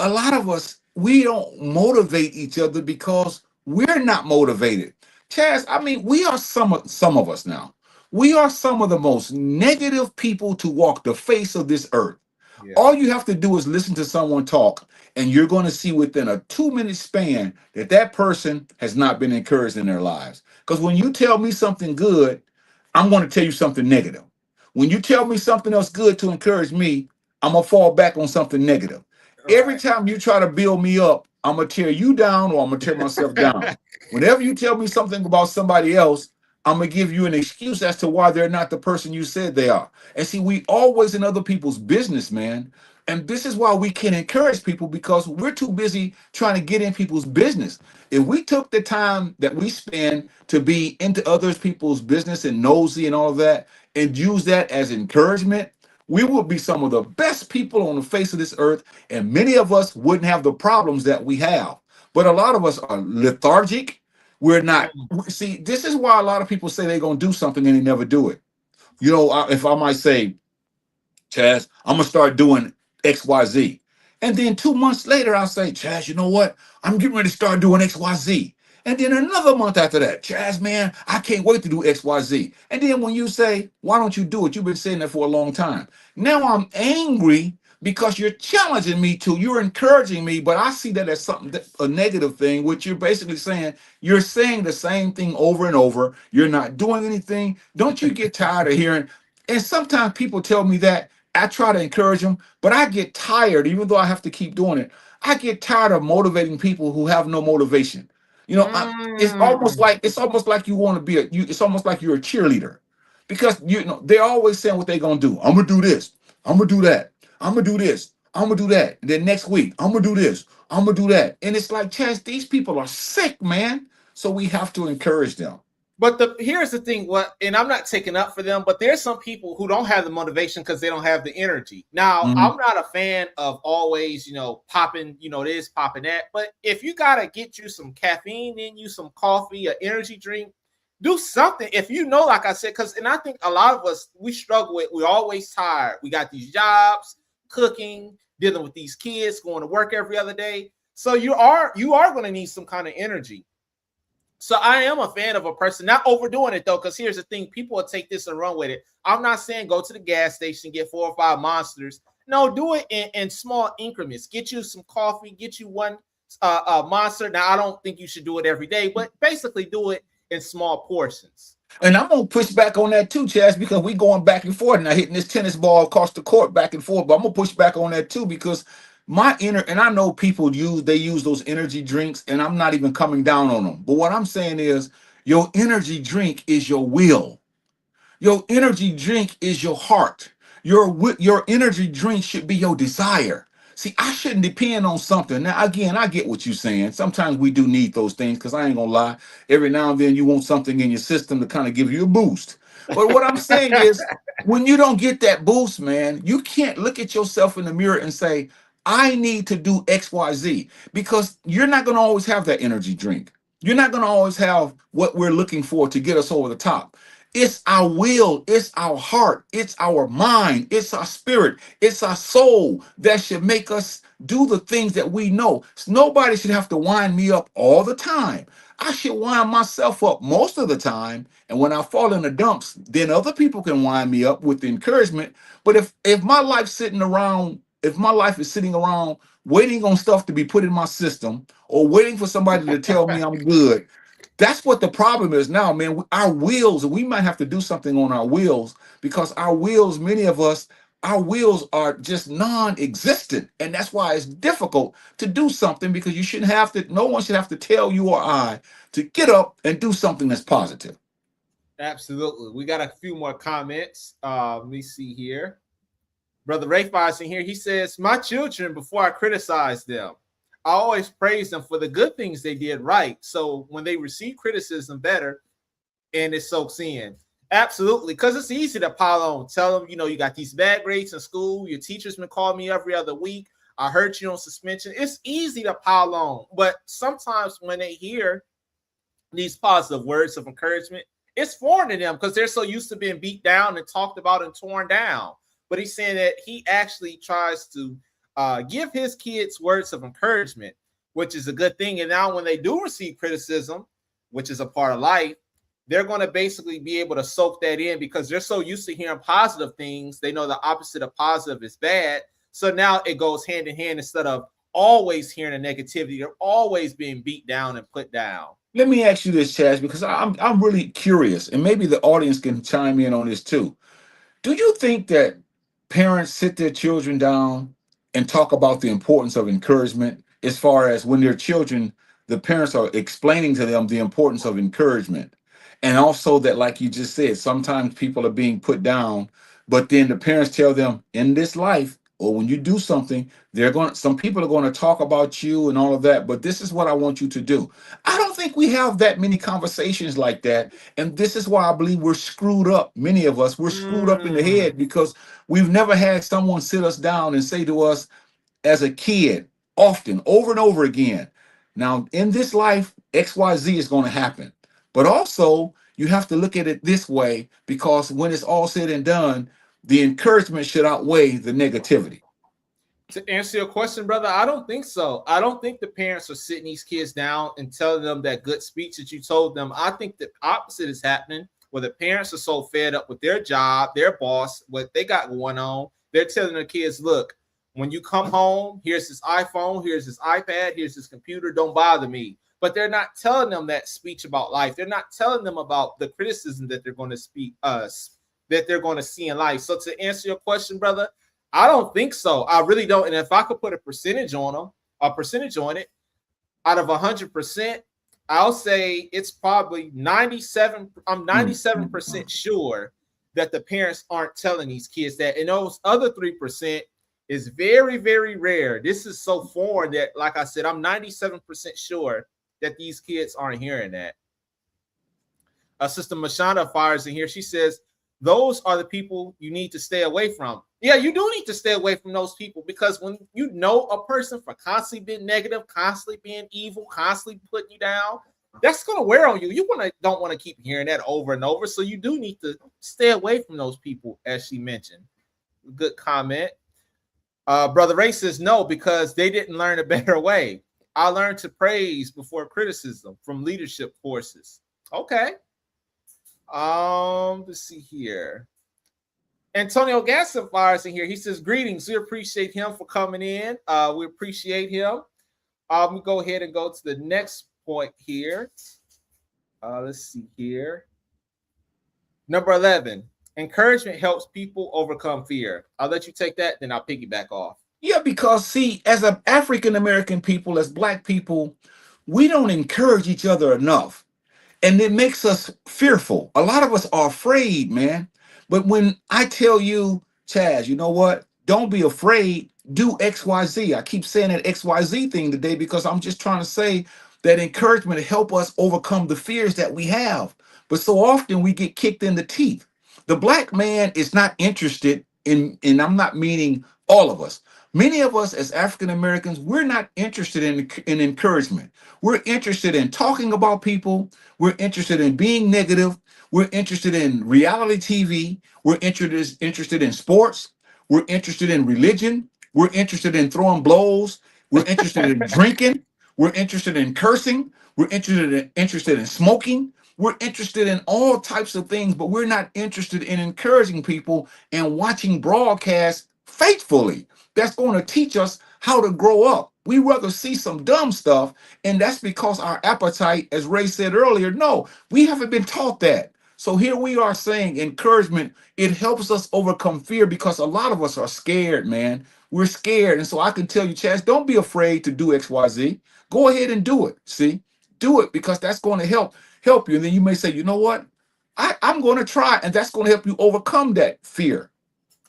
a lot of us, we don't motivate each other because we're not motivated. Chaz, I mean, we are some of us now. We are some of the most negative people to walk the face of this earth. yeah. All you have to do is listen to someone talk, and you're going to see within a 2 minute span that that person has not been encouraged in their lives. Because when you tell me something good, I'm going to tell you something negative. When you tell me something else good to encourage me, I'm going to fall back on something negative. Every Right. time you try to build me up, I'm going to tear you down or I'm going to tear myself down. Whenever you tell me something about somebody else, I'm going to give you an excuse as to why they're not the person you said they are. And see, we always in other people's business, man. And this is why we can't encourage people because we're too busy trying to get in people's business. If we took the time that we spend to be into others people's business and nosy and all of that and use that as encouragement, we would be some of the best people on the face of this earth. And many of us wouldn't have the problems that we have. But a lot of us are lethargic. We're not. Mm, See, this is why a lot of people say they're going to do something and they never do it. If I might say, Chaz, I'm gonna start doing XYZ. And then 2 months later, I'll say, Chaz, you know what? I'm getting ready to start doing XYZ. And then another month after that, Chaz, man, I can't wait to do XYZ. And then when you say, why don't you do it? You've been saying that for a long time. Now I'm angry because you're challenging me to, you're encouraging me, but I see that as something, a negative thing, which you're basically saying, you're saying the same thing over and over. You're not doing anything. Don't you get tired of hearing? And sometimes people tell me that I try to encourage them, but I get tired, even though I have to keep doing it. I get tired of motivating people who have no motivation. It's almost mm. like you want to be it's almost like you're a cheerleader. Because they're always saying what they're gonna do. I'm gonna do this, I'm gonna do that, I'm gonna do this, I'm gonna do that. And then next week, I'm gonna do this, I'm gonna do that. And it's like, Chance, these people are sick, man. So we have to encourage them. But here's the thing, and I'm not taking up for them, but there's some people who don't have the motivation because they don't have the energy. Now, Mhm. I'm not a fan of always, popping, this, popping that. But if you gotta get you some caffeine in you, some coffee, an energy drink, do something. If like I said, and I think a lot of us we struggle with, we're always tired. We got these jobs, cooking, dealing with these kids, going to work every other day. So you are going to need some kind of energy. So I am a fan of a person not overdoing it though, because here's the thing: people will take this and run with it. I'm not saying go to the gas station, get 4 or 5 monsters. No, do it in small increments. Get you some coffee, get you one monster. Now I don't think you should do it every day, but basically do it in small portions. And I'm gonna push back on that too, Chaz, because we going back and forth now, hitting this tennis ball across the court back and forth. But I'm gonna push back on that too because and I know people use those energy drinks, and I'm not even coming down on them. But what I'm saying is, your energy drink is your will. Your energy drink is your heart. Your energy drink should be your desire. See, I shouldn't depend on something. Now, again, I get what you're saying. Sometimes we do need those things because I ain't gonna lie. Every now and then you want something in your system to kind of give you a boost. But what I'm saying is, when you don't get that boost, man, you can't look at yourself in the mirror and say, I need to do XYZ because you're not gonna always have that energy drink. You're not gonna always have what we're looking for to get us over the top. It's our will, it's our heart, it's our mind, it's our spirit, it's our soul that should make us do the things that we know. So nobody should have to wind me up all the time. I should wind myself up most of the time. And when I fall in the dumps, then other people can wind me up with the encouragement. But if my life's sitting around, if my life is sitting around waiting on stuff to be put in my system or waiting for somebody to tell me I'm good, That's what the problem is now, man. Our wheels, we might have to do something on our wheels because our wheels, many of us, our wheels are just non-existent. And that's why it's difficult to do something because you shouldn't have to, no one should have to tell you or I to get up and do something that's positive. Absolutely. We got a few more comments. Let me see here. Brother Ray Fires in here. He says, my children, before I criticize them, I always praise them for the good things they did right. So when they receive criticism, better, and it soaks in. Absolutely. Because it's easy to pile on. Tell them, you got these bad grades in school. Your teacher's been calling me every other week. I heard you on suspension. It's easy to pile on. But sometimes when they hear these positive words of encouragement, it's foreign to them because they're so used to being beat down and talked about and torn down. But he's saying that he actually tries to give his kids words of encouragement, which is a good thing. And now when they do receive criticism, which is a part of life, they're going to basically be able to soak that in because they're so used to hearing positive things. They know the opposite of positive is bad. So now it goes hand in hand instead of always hearing the negativity. They're always being beat down and put down. Let me ask you this, Chaz, because I'm really curious, and maybe the audience can chime in on this too. Do you think that parents sit their children down and talk about the importance of encouragement as far as when their children, the parents are explaining to them the importance of encouragement? And also that, like you just said, sometimes people are being put down, but then the parents tell them in this life, or when you do something, some people are going to talk about you and all of that, but this is what I want you to do. I don't think we have that many conversations like that. And this is why I believe we're screwed up. Many of us, we're screwed up in the head because we've never had someone sit us down and say to us as a kid, often, over and over again, now in this life, XYZ is going to happen. But also, you have to look at it this way because when it's all said and done, the encouragement should outweigh the negativity. To answer your question, brother, I don't think so. I don't think the parents are sitting these kids down and telling them that good speech that you told them. I think the opposite is happening where the parents are so fed up with their job, their boss, what they got going on. They're telling their kids, look, when you come home, here's this iPhone, here's this iPad, here's this computer, don't bother me. But they're not telling them that speech about life. They're not telling them about the criticism that they're going to that they're going to see in life. So to answer your question, brother, I don't think so. I really don't. And if I could put a percentage on it, out of 100%, I'll say it's probably 97. I'm 97% sure that the parents aren't telling these kids that. And those other 3% is very, very rare. This is so foreign that, like I said, I'm 97% sure that these kids aren't hearing that. Sister Mashana fires in here. She says, those are the people you need to stay away from. Yeah, you do need to stay away from those people because when you know a person for constantly being negative, constantly being evil, constantly putting you down, that's going to wear on you. You don't want to keep hearing that over and over. So you do need to stay away from those people, as she mentioned. Good comment. Brother Ray says no, because they didn't learn a better way. I learned to praise before criticism from leadership courses. Okay. Let's see here. Antonio Gasson fires in here. He says, greetings. We appreciate him for coming in. We appreciate him. We go ahead and go to the next point here. Let's see here. Number 11. Encouragement helps people overcome fear. I'll let you take that, then I'll piggyback off. Yeah, because see, as an African American people, as Black people, we don't encourage each other enough. And it makes us fearful. A lot of us are afraid, man. But when I tell you, Chaz, you know what? Don't be afraid. Do XYZ. I keep saying that XYZ thing today because I'm just trying to say that encouragement help us overcome the fears that we have. But so often we get kicked in the teeth. The Black man is not interested in, and I'm not meaning all of us. Many of us as African Americans, we're not interested in encouragement. We're interested in talking about people. We're interested in being negative. We're interested in reality TV. We're interested in sports. We're interested in religion. We're interested in throwing blows. We're interested in drinking. We're interested in cursing. We're interested in smoking. We're interested in all types of things, but we're not interested in encouraging people and watching broadcasts faithfully. That's going to teach us how to grow up. We rather see some dumb stuff, and that's because our appetite, as Ray said earlier, no, we haven't been taught that. So here we are saying encouragement, it helps us overcome fear because a lot of us are scared, man. We're scared. And so I can tell you, Chaz, don't be afraid to do XYZ. Go ahead and do it. See, do it because that's going to help you. And then you may say, you know what? I'm going to try, and that's going to help you overcome that fear.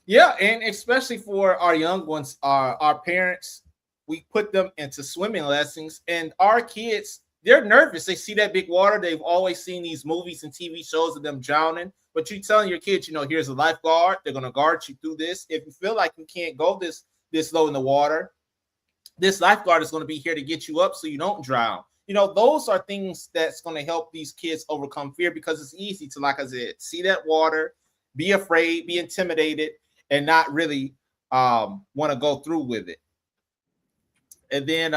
Yeah, and especially for our young ones, our parents, we put them into swimming lessons, and our kids, they're nervous. They see that big water. They've always seen these movies and TV shows of them drowning. But you telling your kids, here's a lifeguard. They're gonna guard you through this. If you feel like you can't go this low in the water, this lifeguard is going to be here to get you up so you don't drown. Those are things that's going to help these kids overcome fear because it's easy to, like I said, see that water, be afraid, be intimidated, and not really want to go through with it. And then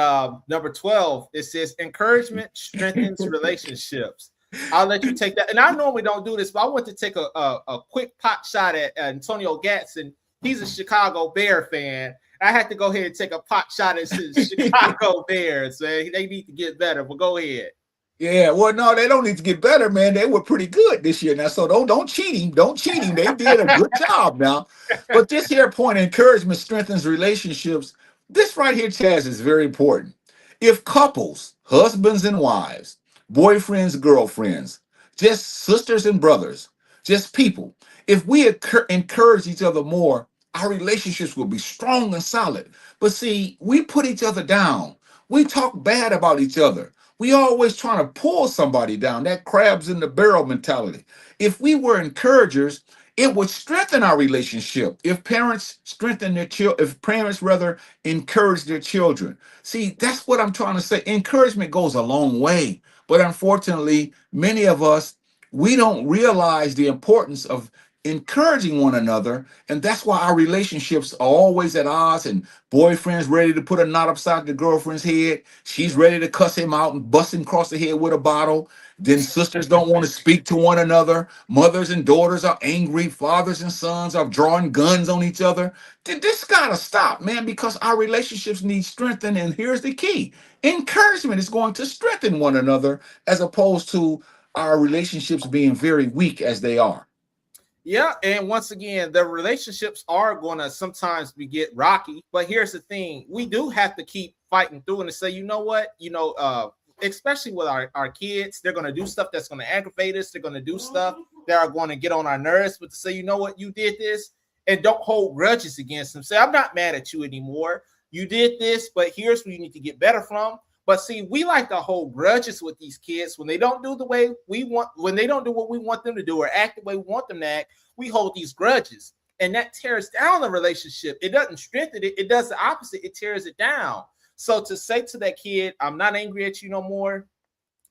number 12, it says encouragement strengthens relationships. I'll let you take that. And I normally don't do this, but I want to take a quick pot shot at Antonio Gatson. He's a Chicago Bear fan. I had to go ahead and take a pot shot at the Chicago Bears. Man. They need to get better, but go ahead. Yeah, well, no, they don't need to get better, man. They were pretty good this year now, so don't cheat him. Don't cheat him. They did a good job now. But this here point, encouragement strengthens relationships. This right here, Chaz, is very important. If couples, husbands and wives, boyfriends, girlfriends, just sisters and brothers, just people, if we encourage each other more, our relationships will be strong and solid. But see, we put each other down. We talk bad about each other. We always trying to pull somebody down, that crabs in the barrel mentality. If we were encouragers, it would strengthen our relationship. If parents strengthen their children, if parents rather encourage their children. See, that's what I'm trying to say. Encouragement goes a long way. But unfortunately, many of us, we don't realize the importance of encouraging one another, and that's why our relationships are always at odds, and boyfriend's ready to put a knot upside the girlfriend's head, she's ready to cuss him out and bust him across the head with a bottle. Then sisters don't want to speak to one another, mothers and daughters are angry, fathers and sons are drawing guns on each other. This gotta stop, man, because our relationships need strengthened. And here's the key: encouragement is going to strengthen one another as opposed to our relationships being very weak as they are. Yeah, and once again, the relationships are going to sometimes get rocky. But here's the thing: we do have to keep fighting through and say, you know what, especially with our kids, they're going to do stuff that's going to aggravate us. They're going to do stuff that are going to get on our nerves. But to say, you know what, you did this, and don't hold grudges against them. Say, I'm not mad at you anymore. You did this, but here's where you need to get better from. But see, we like to hold grudges with these kids when they don't do the way we want, when they don't do what we want them to do or act the way we want them to act. We hold these grudges, and that tears down the relationship. It doesn't strengthen it. It does the opposite. It tears it down. So to say to that kid, I'm not angry at you no more.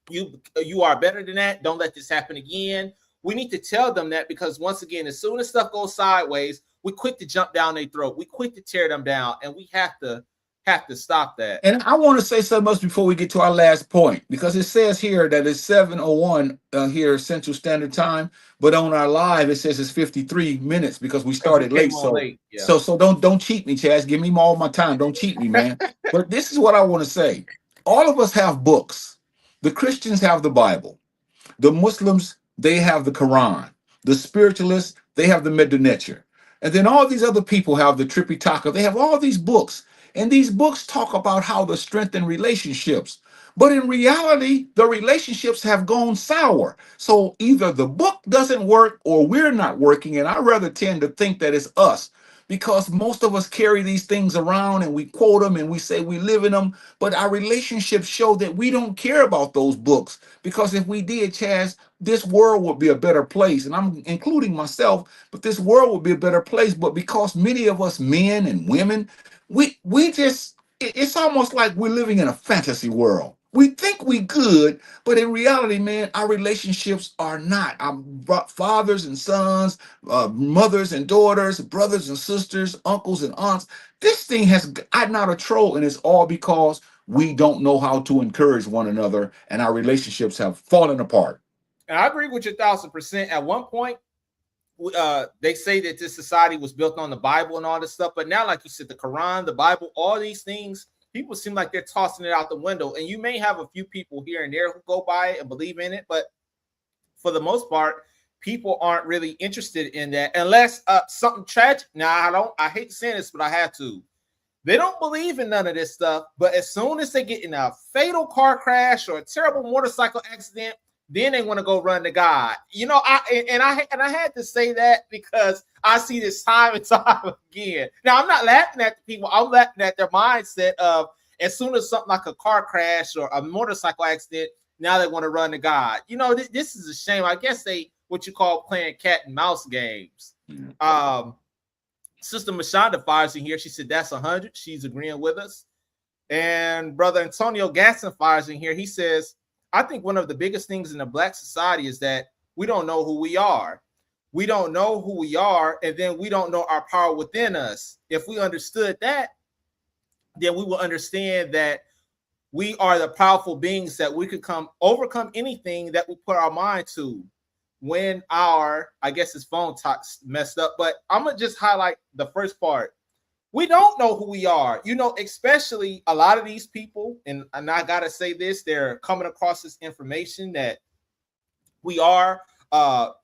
You are better than that. Don't let this happen again. We need to tell them that, because once again, as soon as stuff goes sideways, we quick to jump down their throat. We quick to tear them down, and we have to stop that. And I want to say something else before we get to our last point, because it says here that it's 7:01 here Central Standard Time, but on our live it says it's 53 minutes because we started late. So late. Yeah. so don't cheat me, Chaz. Give me all my time. Don't cheat me, man. But this is what I want to say. All of us have books. The Christians have the Bible. The Muslims, they have the Quran. The spiritualists, they have the Medunetter. And then all these other people have the Tripitaka. They have all these books. And these books talk about how to strengthen relationships. But in reality, the relationships have gone sour. So either the book doesn't work or we're not working. And I rather tend to think that it's us, because most of us carry these things around and we quote them and we say we live in them. But our relationships show that we don't care about those books, because if we did, Chaz, this world would be a better place. And I'm including myself, but this world would be a better place. But because many of us men and women, we just, it's almost like we're living in a fantasy world. We think we good, but in reality, man, our relationships are not. Our fathers and sons, mothers and daughters, brothers and sisters, uncles and aunts. This thing has, I'm not a troll, and it's all because we don't know how to encourage one another, and our relationships have fallen apart. And I agree with you 1,000%. At one point, they say that this society was built on the Bible and all this stuff, but now, like you said, the Quran, the Bible, all these things people seem like they're tossing it out the window. And you may have a few people here and there who go by it and believe in it, but for the most part, people aren't really interested in that unless something tragic. Now, I hate saying this, but I have to. They don't believe in none of this stuff, but as soon as they get in a fatal car crash or a terrible motorcycle accident, then they want to go run to God. You know, I had to say that because I see this time and time again. Now, I'm not laughing at the people. I'm laughing at their mindset of as soon as something like a car crash or a motorcycle accident, now they want to run to God. You know, this is a shame. I guess they what you call playing cat and mouse games. Mm-hmm. Sister Mashonda fires in here. She said that's 100. She's agreeing with us. And Brother Antonio Gasson fires in here. He says, I think one of the biggest things in the Black society is that we don't know who we are. We don't know who we are, and then we don't know our power within us. If we understood that, then we will understand that we are the powerful beings that we could overcome anything that we put our mind to. When I guess his phone talks messed up, but I'm gonna just highlight the first part. We don't know who we are, you know, especially a lot of these people, and I gotta say this, they're coming across this information that we are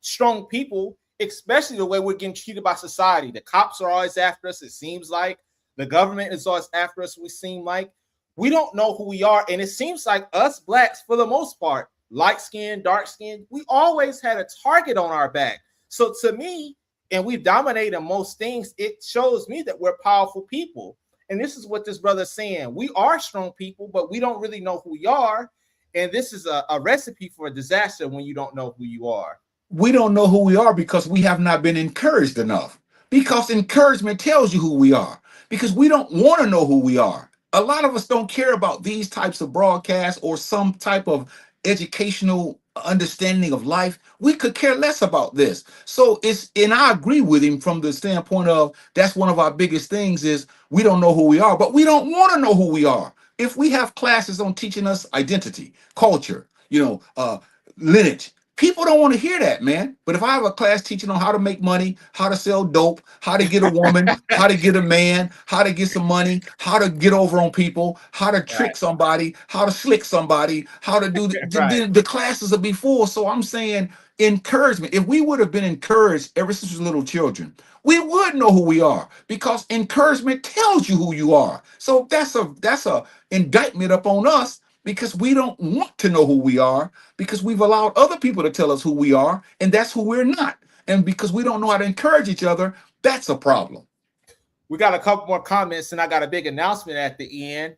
strong people, especially the way we're getting treated by society. The cops are always after us, it seems like. The government is always after us, we seem like. We don't know who we are, and it seems like us Blacks, for the most part, light skin, dark skin, we always had a target on our back. So to me, and we've dominated most things, it shows me that we're powerful people. And this is what this brother's saying. We are strong people, but we don't really know who we are. And this is a recipe for a disaster when you don't know who you are. We don't know who we are because we have not been encouraged enough. Because encouragement tells you who we are. Because we don't want to know who we are. A lot of us don't care about these types of broadcasts or some type of educational understanding of life. We could care less about this. So and I agree with him from the standpoint of that's one of our biggest things is we don't know who we are, but we don't want to know who we are. If we have classes on teaching us identity, culture, lineage, people don't want to hear that, man. But if I have a class teaching on how to make money, how to sell dope, how to get a woman, how to get a man, how to get some money, how to get over on people, how to trick somebody, how to slick somebody, how to do the classes will be full. So I'm saying encouragement. If we would have been encouraged ever since we were little children, we would know who we are because encouragement tells you who you are. So that's a indictment upon us because we don't want to know who we are because we've allowed other people to tell us who we are, and that's who we're not. And because we don't know how to encourage each other, that's a problem. We got a couple more comments, and I got a big announcement at the end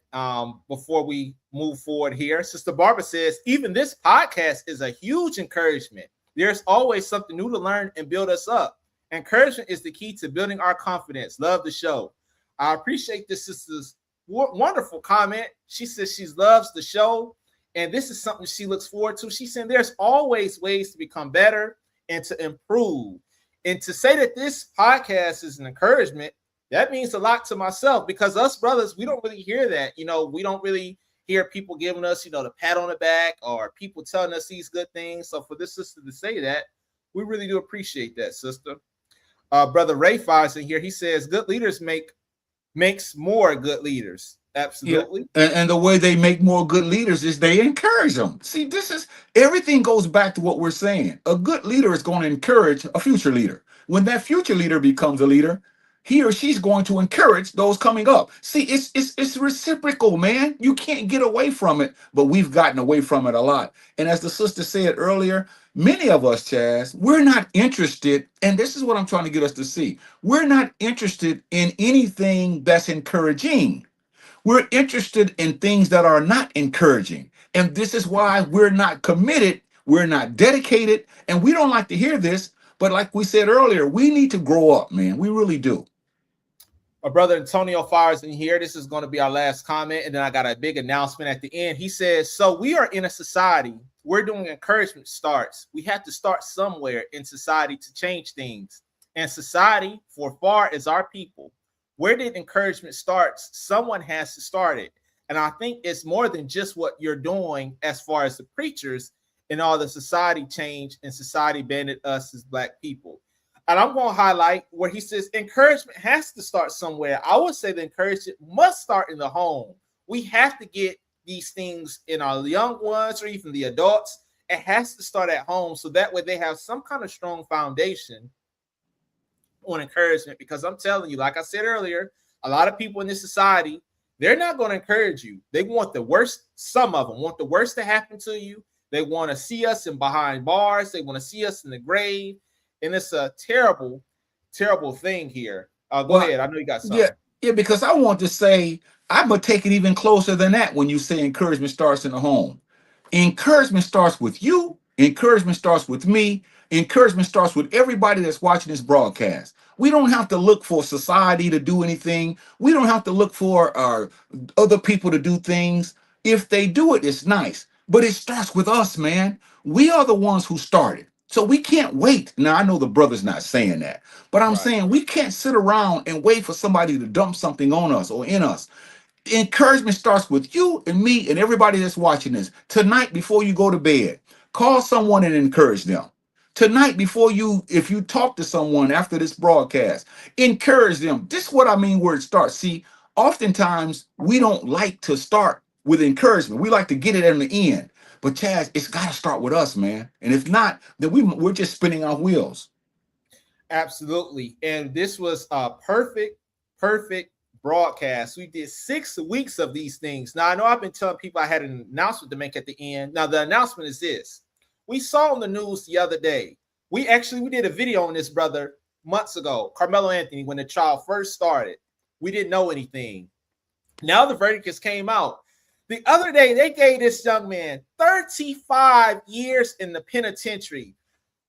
before we move forward here. Sister Barbara says, even this podcast is a huge encouragement. There's always something new to learn and build us up. Encouragement is the key to building our confidence. Love the show. I appreciate this sister's wonderful comment. She says she loves the show, and this is something she looks forward to. She said there's always ways to become better and to improve. And to say that this podcast is an encouragement, that means a lot to myself because us brothers, we don't really hear that. You know, we don't really hear people giving us, the pat on the back or people telling us these good things. So for this sister to say that, we really do appreciate that, sister. Brother Ray fires in here. He says good leaders makes more good leaders. Absolutely. Yeah. And the way they make more good leaders is they encourage them. See, everything goes back to what we're saying. A good leader is going to encourage a future leader. When that future leader becomes a leader, he or she's going to encourage those coming up. See, it's reciprocal, man. You can't get away from it, but we've gotten away from it a lot. And as the sister said earlier, many of us, Chazz, we're not interested, and this is what I'm trying to get us to see. We're not interested in anything that's encouraging. We're interested in things that are not encouraging. And this is why we're not committed, we're not dedicated, and we don't like to hear this. But like we said earlier, we need to grow up, man. We really do. My brother Antonio fires in here. This is going to be our last comment. And then I got a big announcement at the end. He says, so we are in a society. We're doing encouragement starts. We have to start somewhere in society to change things. And society, for far as our people, where did encouragement start? Someone has to start it. And I think it's more than just what you're doing as far as the preachers and all the society change and society banded us as Black people. And I'm going to highlight where he says encouragement has to start somewhere. I would say the encouragement must start in the home We have to get these things in our young ones or even the adults. It has to start at home so that way they have some kind of strong foundation on encouragement. Because I'm telling you, like I said earlier, a lot of people in this society, they're not going to encourage you. They want the worst. Some of them want the worst to happen to you. They want to see us in behind bars. They want to see us in the grave. And it's a terrible, terrible thing here. Go Well, ahead. I know you got yeah, something. yeah, because I want to say I'm gonna take it even closer than that when you say encouragement starts in the home. Encouragement starts with you. Encouragement starts with me. Encouragement starts with everybody that's watching this broadcast. We don't have to look for society to do anything. We don't have to look for other people to do things. If they do it, it's nice. But it starts with us, man. We are the ones who started. So we can't wait. Now, I know the brother's not saying that, but I'm Right. saying we can't sit around and wait for somebody to dump something on us or in us. Encouragement starts with you and me and everybody that's watching this. Tonight, before you go to bed, call someone and encourage them. Tonight, before you, if you talk to someone after this broadcast, encourage them. This is what I mean where it starts. See, oftentimes we don't like to start with encouragement. We like to get it in the end. But Chaz, it's got to start with us, man. And if not, then we're just spinning our wheels. Absolutely. And this was a perfect, perfect broadcast. We did 6 weeks of these things. Now, I know I've been telling people I had an announcement to make at the end. Now, the announcement is this. We saw on the news the other day. We did a video on this brother months ago, Carmelo Anthony, when the trial first started. We didn't know anything. Now the verdict has came out. The other day, they gave this young man 35 years in the penitentiary.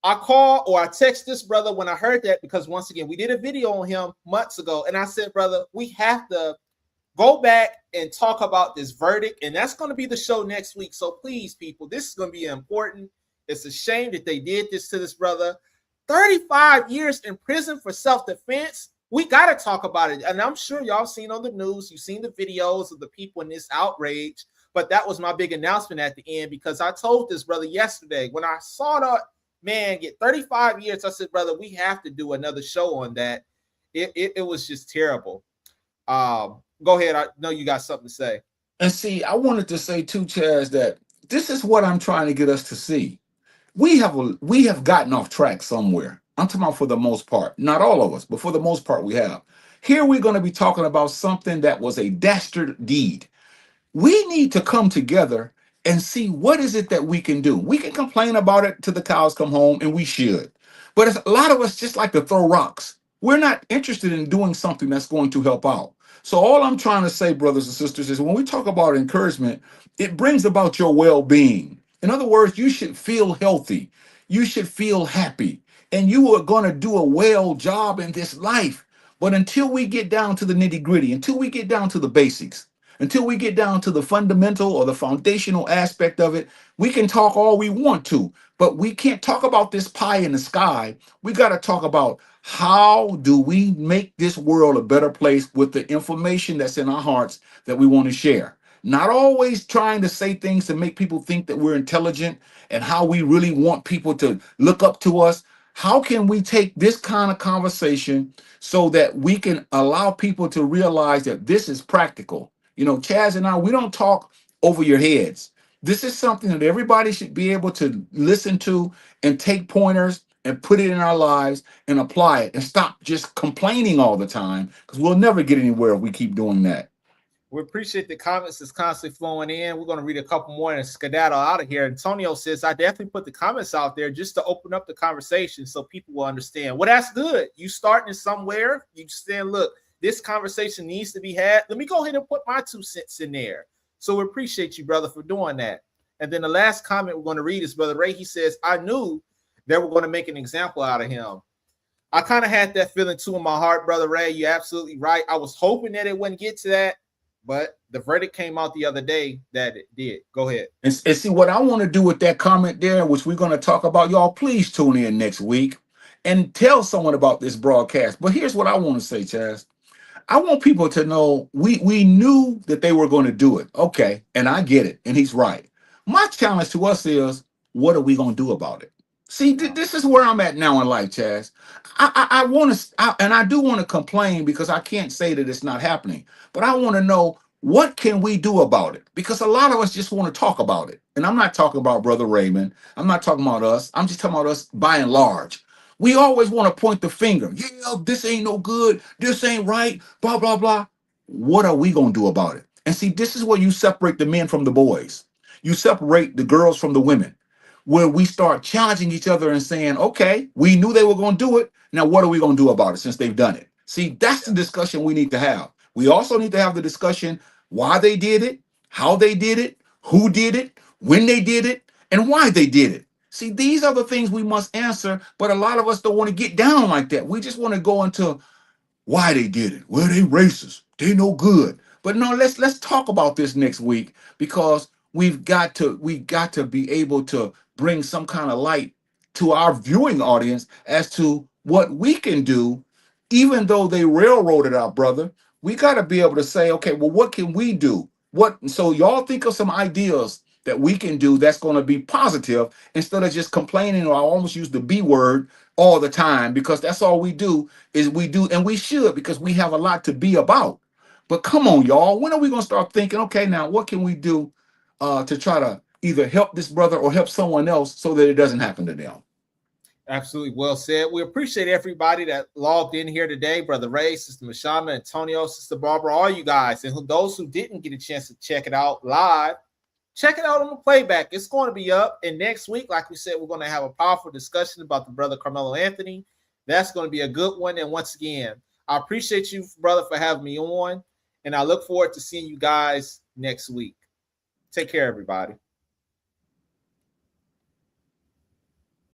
I called or I text this brother when I heard that because once again, we did a video on him months ago. And I said, brother, we have to go back and talk about this verdict. And that's going to be the show next week. So please, people, this is going to be important. It's a shame that they did this to this brother. 35 years in prison for self-defense. We got to talk about it. And I'm sure y'all seen on the news, you've seen the videos of the people in this outrage. But that was my big announcement at the end because I told this brother yesterday when I saw that man get 35 years, I said, brother, we have to do another show on that. It was just terrible. Go ahead. I know you got something to say. And see, I wanted to say too, Chaz, that this is what I'm trying to get us to see. We have gotten off track somewhere. I'm talking about for the most part, not all of us, but for the most part, we have. Here we're going to be talking about something that was a dastard deed. We need to come together and see what is it that we can do. We can complain about it till the cows come home, and we should. But a lot of us just like to throw rocks. We're not interested in doing something that's going to help out. So all I'm trying to say, brothers and sisters, is when we talk about encouragement, it brings about your well-being. In other words, you should feel healthy. You should feel happy. And you are going to do a well job in this life. But until we get down to the nitty-gritty, until we get down to the basics, until we get down to the fundamental or the foundational aspect of it, we can talk all we want to, but we can't talk about this pie in the sky. We got to talk about how do we make this world a better place with the information that's in our hearts that we want to share. Not always trying to say things to make people think that we're intelligent and how we really want people to look up to us. How can we take this kind of conversation so that we can allow people to realize that this is practical? You know, Chaz and I, we don't talk over your heads. This is something that everybody should be able to listen to and take pointers and put it in our lives and apply it and stop just complaining all the time because we'll never get anywhere if we keep doing that. We appreciate the comments that's constantly flowing in. We're going to read a couple more and skedaddle out of here. Antonio says, I definitely put the comments out there just to open up the conversation so people will understand. Well, that's good. You starting somewhere. You saying, look, this conversation needs to be had. Let me go ahead and put my 2 cents in there. So we appreciate you, brother, for doing that. And then the last comment we're going to read is Brother Ray. He says, I knew they were going to make an example out of him. I kind of had that feeling too in my heart, Brother Ray. You're absolutely right. I was hoping that it wouldn't get to that, but the verdict came out the other day that it did. Go ahead. And see what I want to do with that comment there, which we're going to talk about. Y'all, please tune in next week and tell someone about this broadcast. But here's what I want to say, Chaz. I want people to know we knew that they were going to do it. Okay, and I get it, and he's right. My challenge to us is, what are we going to do about it? See, this is where I'm at now in life, Chaz. I want to, and I do want to complain because I can't say that it's not happening. But I want to know What can we do about it? Because a lot of us just want to talk about it. And I'm not talking about Brother Raymond. I'm not talking about us. I'm just talking about us by and large. We always want to point the finger. Yeah, this ain't no good. This ain't right. Blah, blah, blah. What are we going to do about it? And see, this is where you separate the men from the boys. You separate the girls from the women, where we start challenging each other and saying, okay, we knew they were going to do it. Now, what are we going to do about it since they've done it? See, that's the discussion we need to have. We also need to have the discussion why they did it, how they did it, who did it, when they did it, and why they did it. See, these are the things we must answer, but a lot of us don't want to get down like that. We just want to go into why they did it. Well, they racist. They no good. But no, let's talk about this next week, because we got to be able to bring some kind of light to our viewing audience as to what we can do. Even though they railroaded our brother, we got to be able to say, okay, well, what can we do? What so y'all think of some ideas that we can do that's going to be positive, instead of just complaining, or I almost use the B word all the time, because that's all we do is we do, and we should, because we have a lot to be about. But come on, y'all, when are we going to start thinking, okay, now what can we do to try to either help this brother or help someone else so that it doesn't happen to them? Absolutely well said. We appreciate everybody that logged in here today. Brother Ray, Sister Mashama, Antonio, Sister Barbara, all you guys. And those who didn't get a chance to check it out live, check it out on the playback. It's going to be up. And next week, like we said, we're going to have a powerful discussion about the brother Carmelo Anthony. That's going to be a good one. And once again, I appreciate you, brother, for having me on. And I look forward to seeing you guys next week. Take care, everybody.